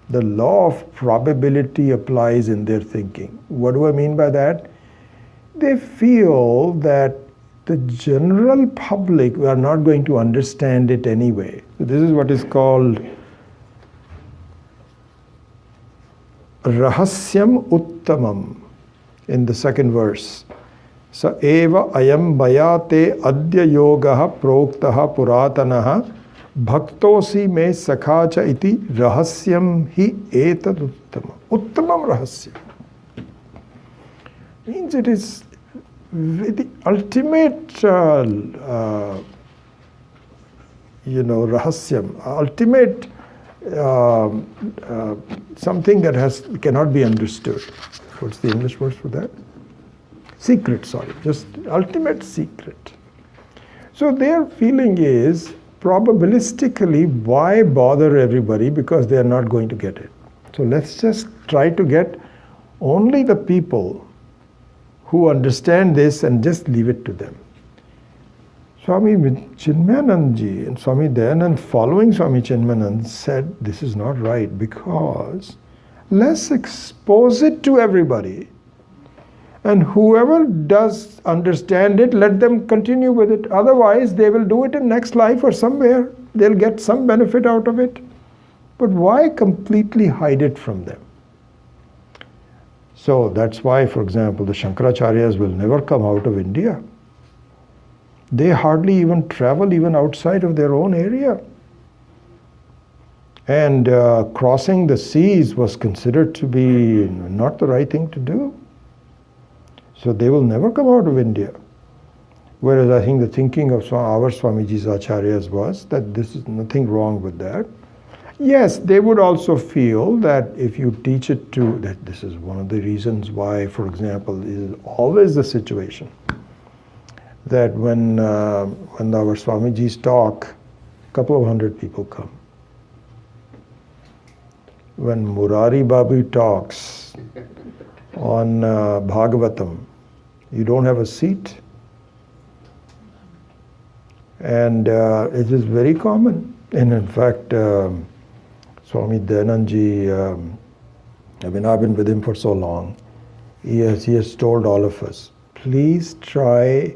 [SPEAKER 1] The law of probability applies in their thinking. What do I mean by that? They feel that the general public are not going to understand it anyway. So this is what is called Rahasyam Uttamam in the second verse. Sa eva ayam bayate adya yogaha proktaha puratanaha bhaktosi me sakhacha iti rahasyam hi etad uttamam. Uttamam rahasyam. Means it is the ultimate, rahasyam, ultimate something that cannot be understood. What's the English word for that? Secret, sorry, just ultimate secret. So their feeling is, probabilistically, why bother everybody, because they are not going to get it. So let's just try to get only the people who understand this and just leave it to them. Swami Chinmayanandji and Swami Dayanand, following Swami Chinmayanand, said this is not right, because let's expose it to everybody. And whoever does understand it, let them continue with it. Otherwise, they will do it in next life or somewhere. They'll get some benefit out of it. But why completely hide it from them? So that's why, for example, the Shankaracharyas will never come out of India. They hardly even travel even outside of their own area. And crossing the seas was considered to be not the right thing to do. So they will never come out of India. Whereas I think the thinking of our Swamiji's Acharyas was that this is nothing wrong with that. Yes, they would also feel that if you teach it to, that this is one of the reasons why, for example, is always the situation that when our Swamijis talk, a couple of hundred people come. When Murari Babu talks on Bhagavatam, you don't have a seat. And it is very common. And in fact, Swami Dayanandji I mean, I've been with him for so long. He has told all of us, please try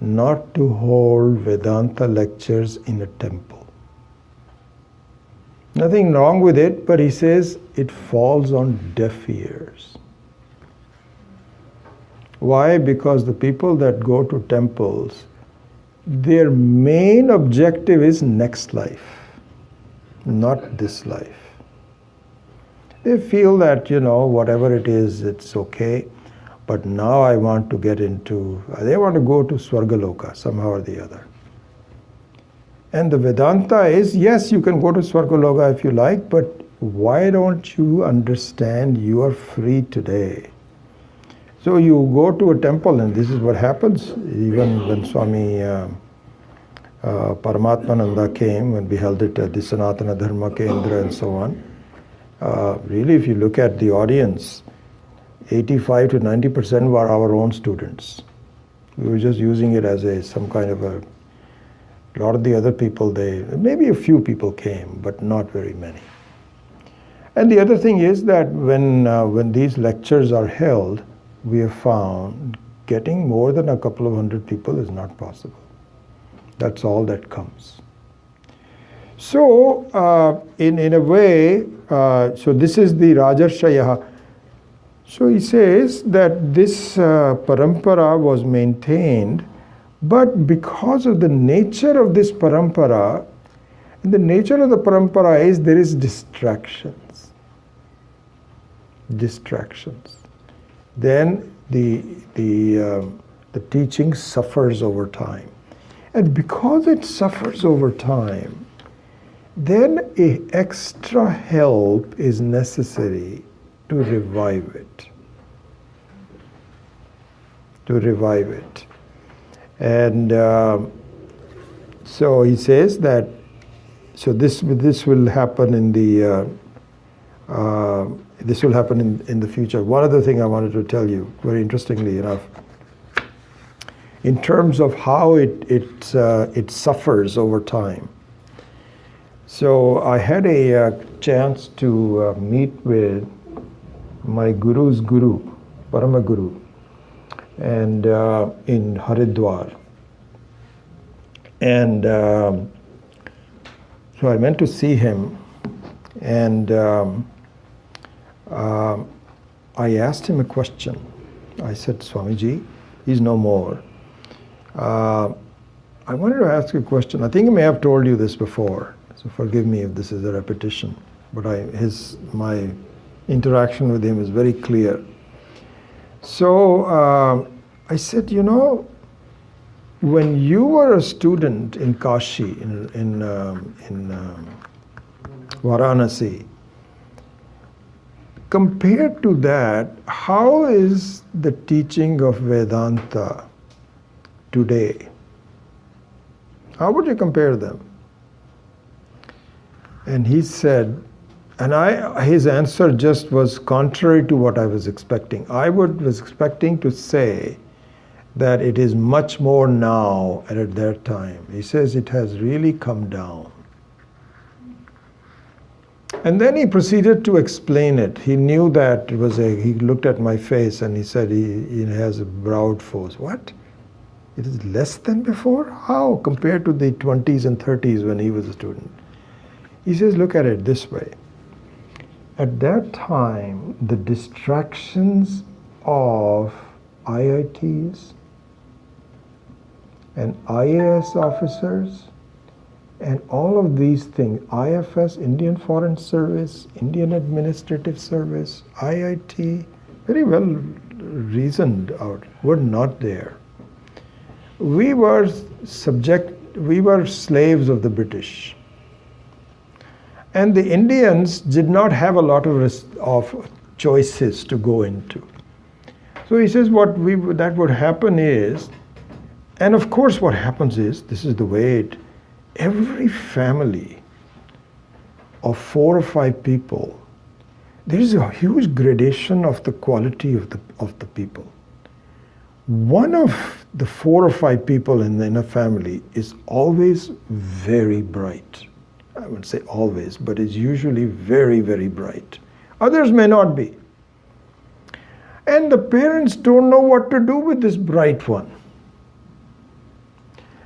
[SPEAKER 1] not to hold Vedanta lectures in a temple. Nothing wrong with it, but he says it falls on deaf ears. Why? Because the people that go to temples, their main objective is next life, not this life. They feel that, whatever it is, it's okay. But now I want to get into, they want to go to Swargaloka somehow or the other. And the Vedanta is, yes, you can go to Swargaloka if you like, but why don't you understand you are free today? So you go to a temple, and this is what happens. Even when Swami Paramatmananda came, when we held it at the Sanatana Dharma Kendra and so on, really, if you look at the audience, 85 to 90% were our own students. We were just using it as some kind of a lot of the other people, maybe a few people came, but not very many. And the other thing is that when these lectures are held, we have found getting more than a couple of hundred people is not possible. That's all that comes. So, in a way, so this is the Rajarshaya. So he says that this parampara was maintained, but because of the nature of this parampara, the nature of the parampara is there is distractions. Then the teaching suffers over time. And because it suffers over time, then an extra help is necessary to revive it. And so he says that, so this will happen in the in the future. One other thing I wanted to tell you, very interestingly enough, in terms of how it suffers over time. So I had a chance to meet with my guru's guru, Parama Guru, and in Haridwar. And so I went to see him, and I asked him a question. I said, Swamiji, he's no more. I wanted to ask you a question. I think I may have told you this before, so forgive me if this is a repetition, but my interaction with him is very clear. So I said, when you were a student in Kashi, in Varanasi, compared to that, how is the teaching of Vedanta today? How would you compare them? And he said, his answer just was contrary to what I was expecting. I was expecting to say that it is much more now and at that time. He says it has really come down. And then he proceeded to explain it. He knew that he looked at my face and he said he has a browed face. What? It is less than before? How? Compared to the 20s and 30s when he was a student. He says, look at it this way. At that time, the distractions of IITs and IAS officers and all of these things, IFS, Indian Foreign Service, Indian Administrative Service, IIT, very well reasoned out, were not there. We were slaves of the British. And the Indians did not have a lot of choices to go into. So he says that would happen is, and of course what happens is, this is the way every family of 4 or 5 people, there is a huge gradation of the quality of the people. One of the 4 or 5 people in a family is always very bright. I wouldn't say always, but is usually very, very bright. Others may not be. And the parents don't know what to do with this bright one.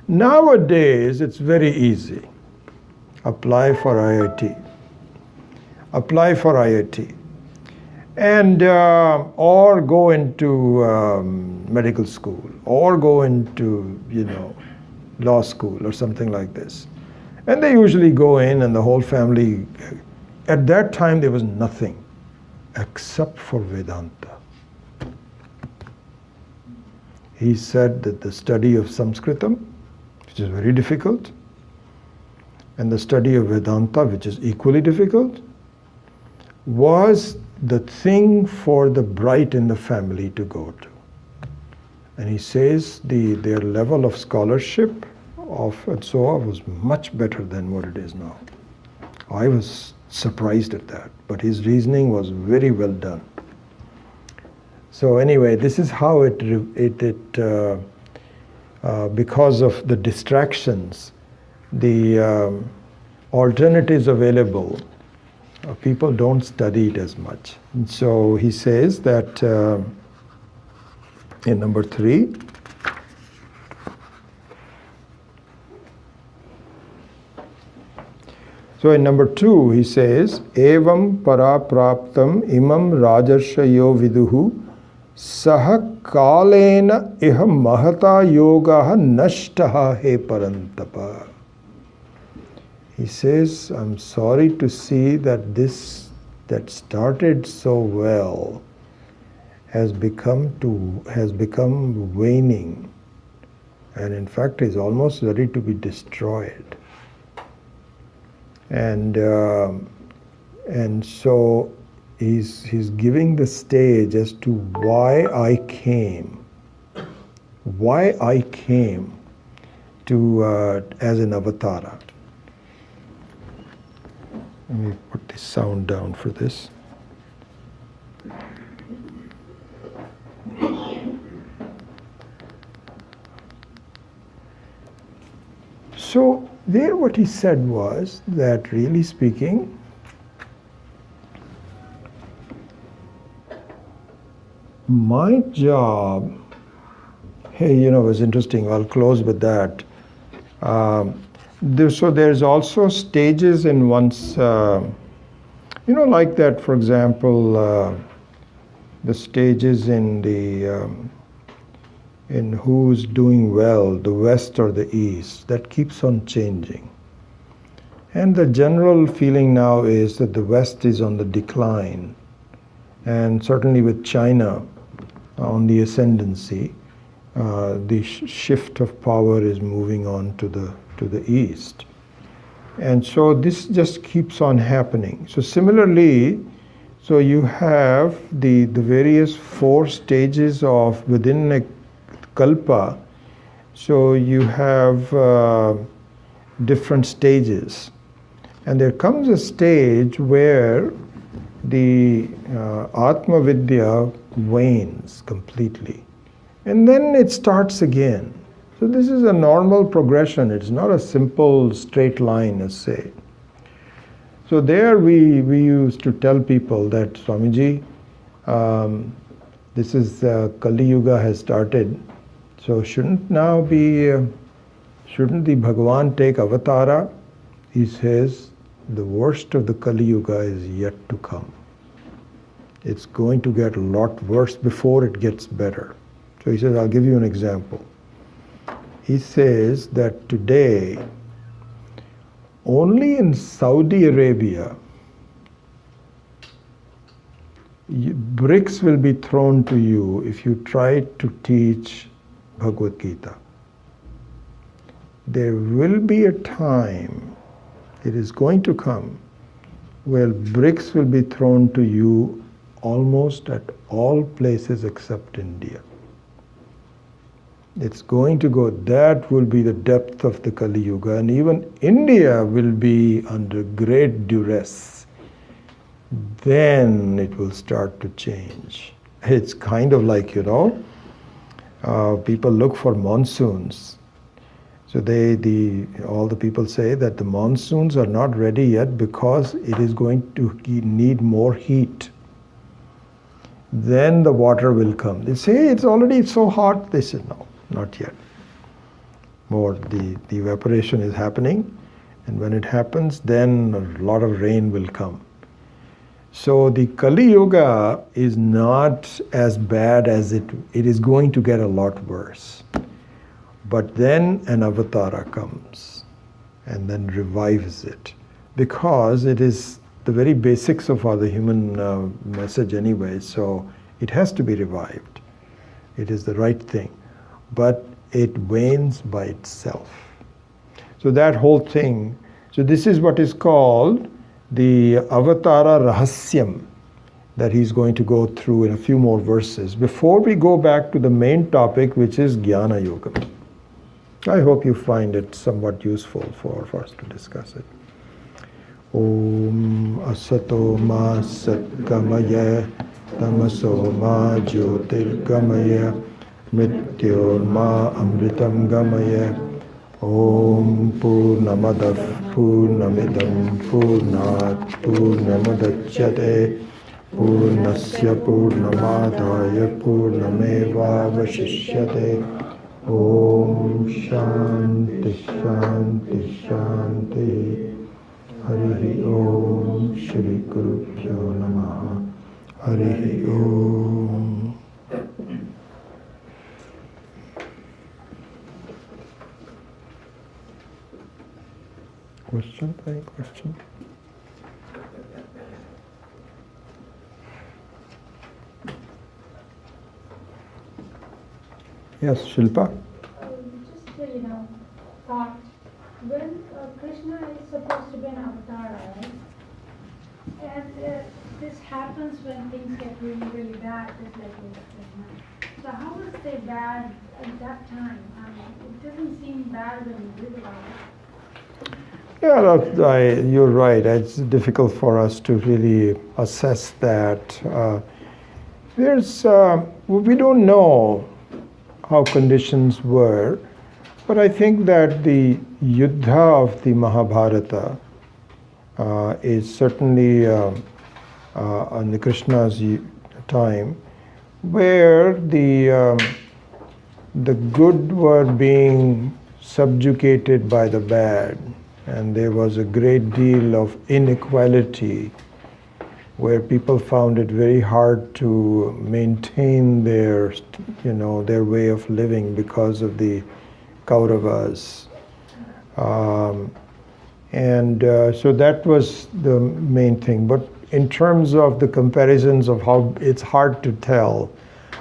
[SPEAKER 1] Nowadays, it's very easy. Apply for IIT. Apply for IIT. And or go into medical school, or go into, law school or something like this. And they usually go in, and the whole family, at that time there was nothing except for Vedanta. He said that the study of Sanskritam, which is very difficult, and the study of Vedanta, which is equally difficult, was the thing for the bright in the family to go to. And he says their level of scholarship and so on was much better than what it is now. I was surprised at that, but his reasoning was very well done. So anyway, this is how because of the distractions, the alternatives available, people don't study it as much. And so he says that in number 3, so in number 2 he says, Evam parapraptam imam rajarshayo viduhu saha kalena iha mahata yogaha nashtaha he parantapa. He says, I'm sorry to see that this that started so well has become waning, and in fact is almost ready to be destroyed. And so he's giving the stage as to why I came to as an avatara. Let me put the sound down for this. So there what he said was that, really speaking, my job, was interesting. I'll close with that. So there's also stages in one's, like that, for example, the stages in in who's doing well, the West or the East, that keeps on changing. And the general feeling now is that the West is on the decline, and certainly with China on the ascendancy, the shift of power is moving on to the East. And so this just keeps on happening. So similarly, so you have the various 4 stages of within a kalpa. So you have different stages. And there comes a stage where the Atma Vidya wanes completely. And then it starts again. So this is a normal progression. It's not a simple straight line, as say. So there we used to tell people that, Swamiji, this is Kali Yuga has started. So shouldn't the Bhagavan take avatara? He says the worst of the Kali Yuga is yet to come. It's going to get a lot worse before it gets better. So he says, I'll give you an example. He says that today, only in Saudi Arabia, bricks will be thrown to you if you try to teach Bhagavad Gita. There will be a time, it is going to come, where bricks will be thrown to you almost at all places except India. It's going to go, that will be the depth of the Kali Yuga, and even India will be under great duress. Then it will start to change. It's kind of like, people look for monsoons, So all the people say that the monsoons are not ready yet because it is going to need more heat. Then the water will come. They say it's already so hot. They say no, not yet. More the evaporation is happening, and when it happens, then a lot of rain will come. So the Kali Yuga is not as bad as it is going to get a lot worse. But then an avatara comes and then revives it, because it is the very basics of the human message anyway, so it has to be revived. It is the right thing. But it wanes by itself. So that whole thing, so this is what is called the Avatara Rahasyam that he's going to go through in a few more verses before we go back to the main topic, which is Jnana Yoga. I hope you find it somewhat useful for us to discuss it. Om Asato Ma Satgamaya Tamaso Ma Jyotirgamaya Mrityor Ma Amritam Gamaya Om Purnamadav Purnamidam Purnat Purnamadachyate Purnasya Purnamadaya Purnameva Vashishyate Om Shanti Shanti Shanti Harihi Om Shri Gurubhyo Namaha Harihi Om. Question? Any question? Yes, Shilpa?
[SPEAKER 2] Just, thought, when Krishna is supposed to be an avatar, right? And this happens when things get really, really bad, just like with Krishna. So how was they bad at that time? I mean, it doesn't seem bad when you read about it.
[SPEAKER 1] Yeah, you're right. It's difficult for us to really assess that. We don't know how conditions were, but I think that the Yuddha of the Mahabharata is certainly on the Krishna's time, where the good were being subjugated by the bad, and there was a great deal of inequality, where people found it very hard to maintain their way of living because of the Kauravas. So that was the main thing. But in terms of the comparisons of how it's hard to tell,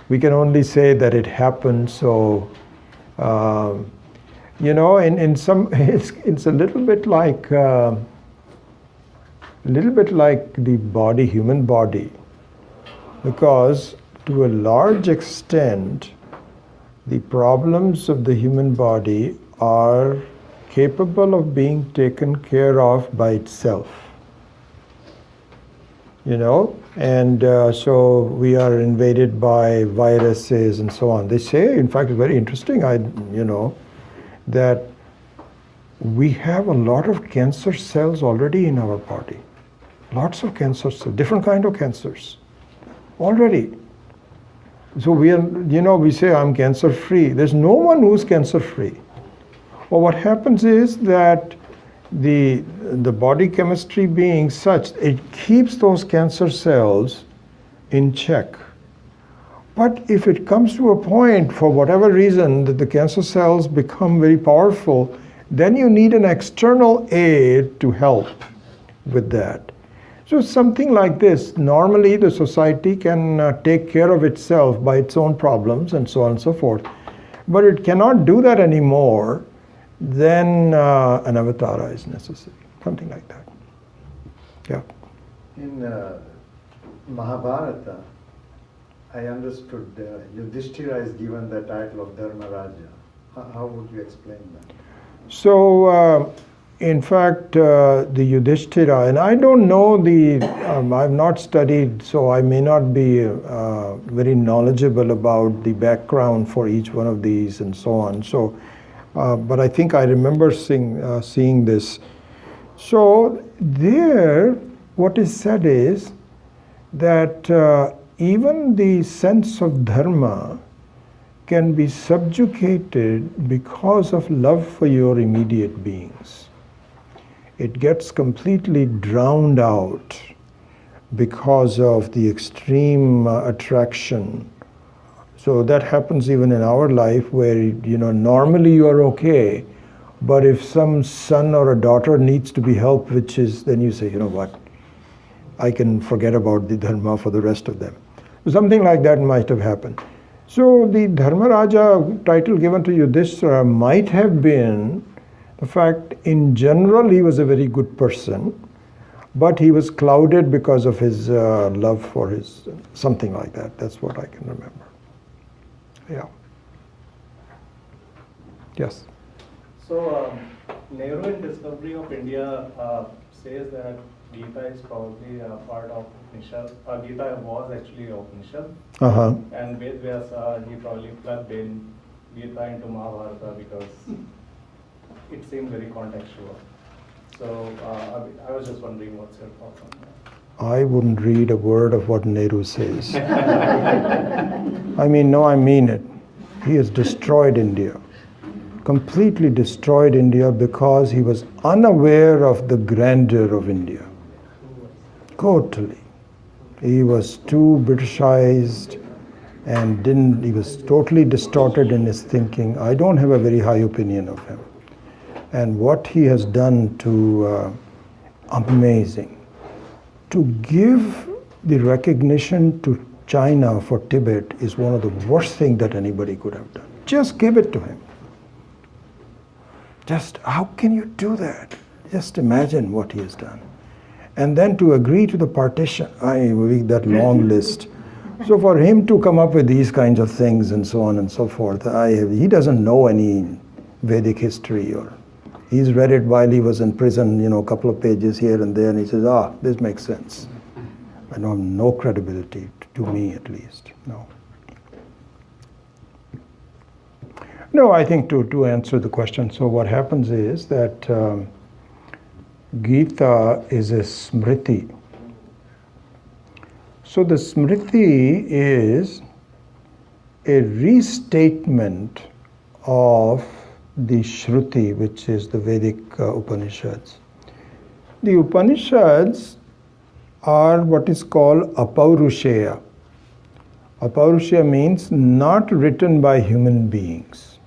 [SPEAKER 1] we can only say that it happened. So, in some, it's a little bit like the body, human body, because to a large extent, the problems of the human body are capable of being taken care of by itself. And so we are invaded by viruses and so on. They say, in fact, it's very interesting, that we have a lot of cancer cells already in our body. Lots of cancer cells, different kind of cancers already. So we say I'm cancer free. There's no one who's cancer free. Well, what happens is that the body chemistry being such, it keeps those cancer cells in check. But if it comes to a point, for whatever reason, that the cancer cells become very powerful, then you need an external aid to help with that. So something like this, normally the society can take care of itself by its own problems and so on and so forth. But it cannot do that anymore, then an avatara is necessary, something like that. Yeah.
[SPEAKER 3] In Mahabharata, I understood Yudhishthira is given the title of Dharmaraja. How would you explain that?
[SPEAKER 1] So, in fact, the Yudhishthira, and I don't know I've not studied, so I may not be very knowledgeable about the background for each one of these and so on. So, but I think I remember seeing this. So there, what is said is that even the sense of dharma can be subjugated because of love for your immediate beings. It gets completely drowned out because of the extreme attraction. So that happens even in our life where, normally you are okay, but if some son or a daughter needs to be helped, then you say, you know what, I can forget about the dharma for the rest of them. Something like that might have happened. So the Dharma Raja title given to Yudhishthira might have been the fact, in general, he was a very good person, but he was clouded because of his love for his, something like that. That's what I can remember. Yeah. Yes?
[SPEAKER 4] So, Nehru in Discovery of India says that Gita is probably a part of Upanishad. Gita was actually Upanishad.
[SPEAKER 1] Uh-huh.
[SPEAKER 4] And Ved Vyasa, he probably plugged in Gita into Mahabharata because it seemed very contextual. So I was just wondering what's your thoughts on that?
[SPEAKER 1] I wouldn't read a word of what Nehru says. I mean it. He has destroyed India. Completely destroyed India because he was unaware of the grandeur of India. Totally. He was too Britishized and he was totally distorted in his thinking. I don't have a very high opinion of him. And what he has done amazing. To give the recognition to China for Tibet is one of the worst things that anybody could have done. Just give it to him. Just, how can you do that? Just imagine what he has done. And then to agree to the partition, that long list. So for him to come up with these kinds of things and so on and so forth, he doesn't know any Vedic history, or he's read it while he was in prison, a couple of pages here and there, and he says, this makes sense. I don't have no credibility, to me at least, no. No, I think to answer the question, so what happens is that Gita is a smriti. So the smriti is a restatement of the Shruti, which is the Vedic Upanishads. The Upanishads are what is called apaurushaya. Apaurushaya means not written by human beings.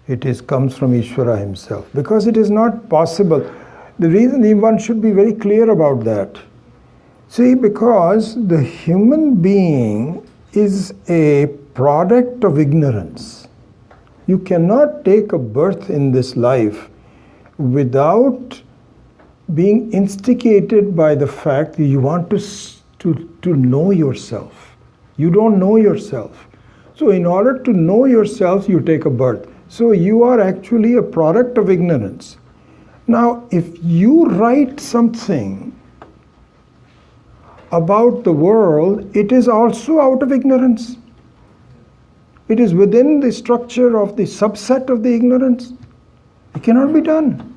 [SPEAKER 1] It comes from Ishvara himself, because it is not possible. The reason one should be very clear about that. See, because the human being is a product of ignorance. You cannot take a birth in this life without being instigated by the fact that you want to know yourself. You don't know yourself. So in order to know yourself, you take a birth. So you are actually a product of ignorance. Now, if you write something about the world, it is also out of ignorance. It is within the structure of the subset of the ignorance. It cannot be done.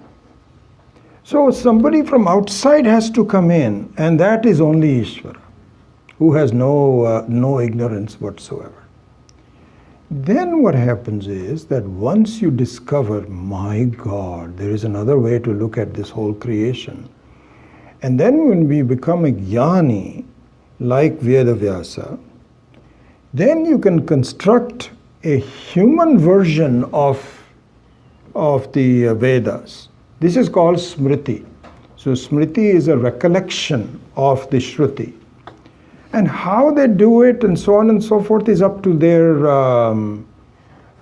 [SPEAKER 1] So somebody from outside has to come in, and that is only Ishvara, who has no ignorance whatsoever. Then what happens is that once you discover, my God, there is another way to look at this whole creation. And then when we become a jnani, like Veda Vyasa, then you can construct a human version of the Vedas. This is called smriti. So smriti is a recollection of the Shruti. And how they do it and so on and so forth is up to their...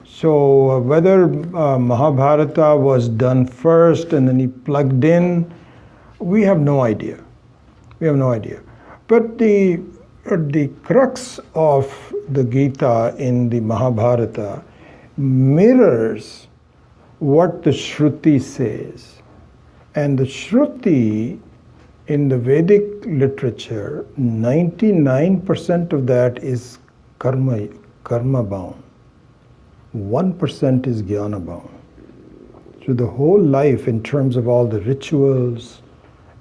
[SPEAKER 1] So whether Mahabharata was done first and then he plugged in, we have no idea. We have no idea. But the crux of the Gita in the Mahabharata mirrors what the Shruti says. And the Shruti in the Vedic literature, 99% of that is karma bound. 1% is jnana bound. So the whole life, in terms of all the rituals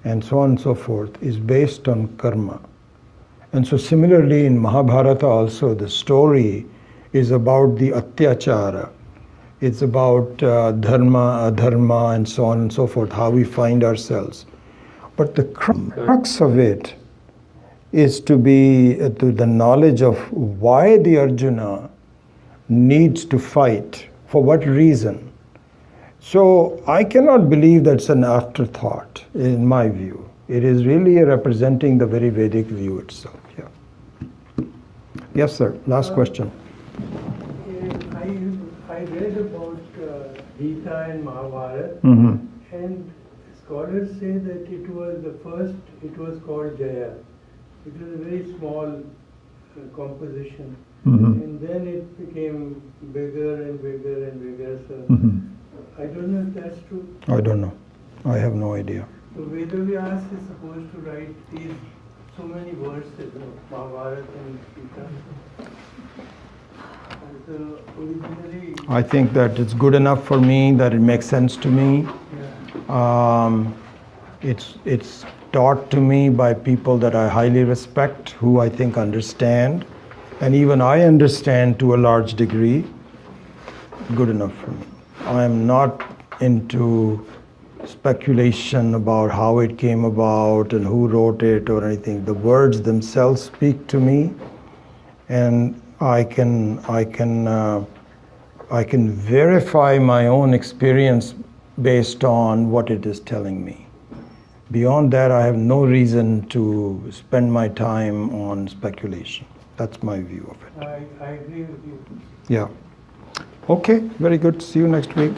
[SPEAKER 1] and so on and so forth, is based on karma. And so similarly in Mahabharata also, the story is about the atyachara. It's about dharma, adharma, and so on and so forth, how we find ourselves. But the crux of it is to be to the knowledge of why the Arjuna needs to fight, for what reason. So I cannot believe that's an afterthought, in my view. It is really representing the very Vedic view itself. Yeah. Yes, sir. Last question.
[SPEAKER 5] I read about Gita and Mahabharata,
[SPEAKER 1] Mm-hmm.
[SPEAKER 5] and scholars say that it was called Jaya. It was a very small composition,
[SPEAKER 1] Mm-hmm.
[SPEAKER 5] and then it became bigger and bigger and bigger. So
[SPEAKER 1] Mm-hmm.
[SPEAKER 5] I don't know if that's true.
[SPEAKER 1] I don't know. I have no idea.
[SPEAKER 5] So BayArea's is supposed to write these so many verses of Mahabharata and Gita. And so originally,
[SPEAKER 1] I think that it's good enough for me, that it makes sense to me.
[SPEAKER 5] yeah.
[SPEAKER 1] It's taught to me by people that I highly respect, who I think understand, and even I understand to a large degree. Good enough for me. I am not into speculation about how it came about and who wrote it or anything. The words themselves speak to me, and I can verify my own experience based on what it is telling me. Beyond that, I have no reason to spend my time on speculation. That's my view of it.
[SPEAKER 5] I agree with you.
[SPEAKER 1] Yeah. Okay, very good. See you next week.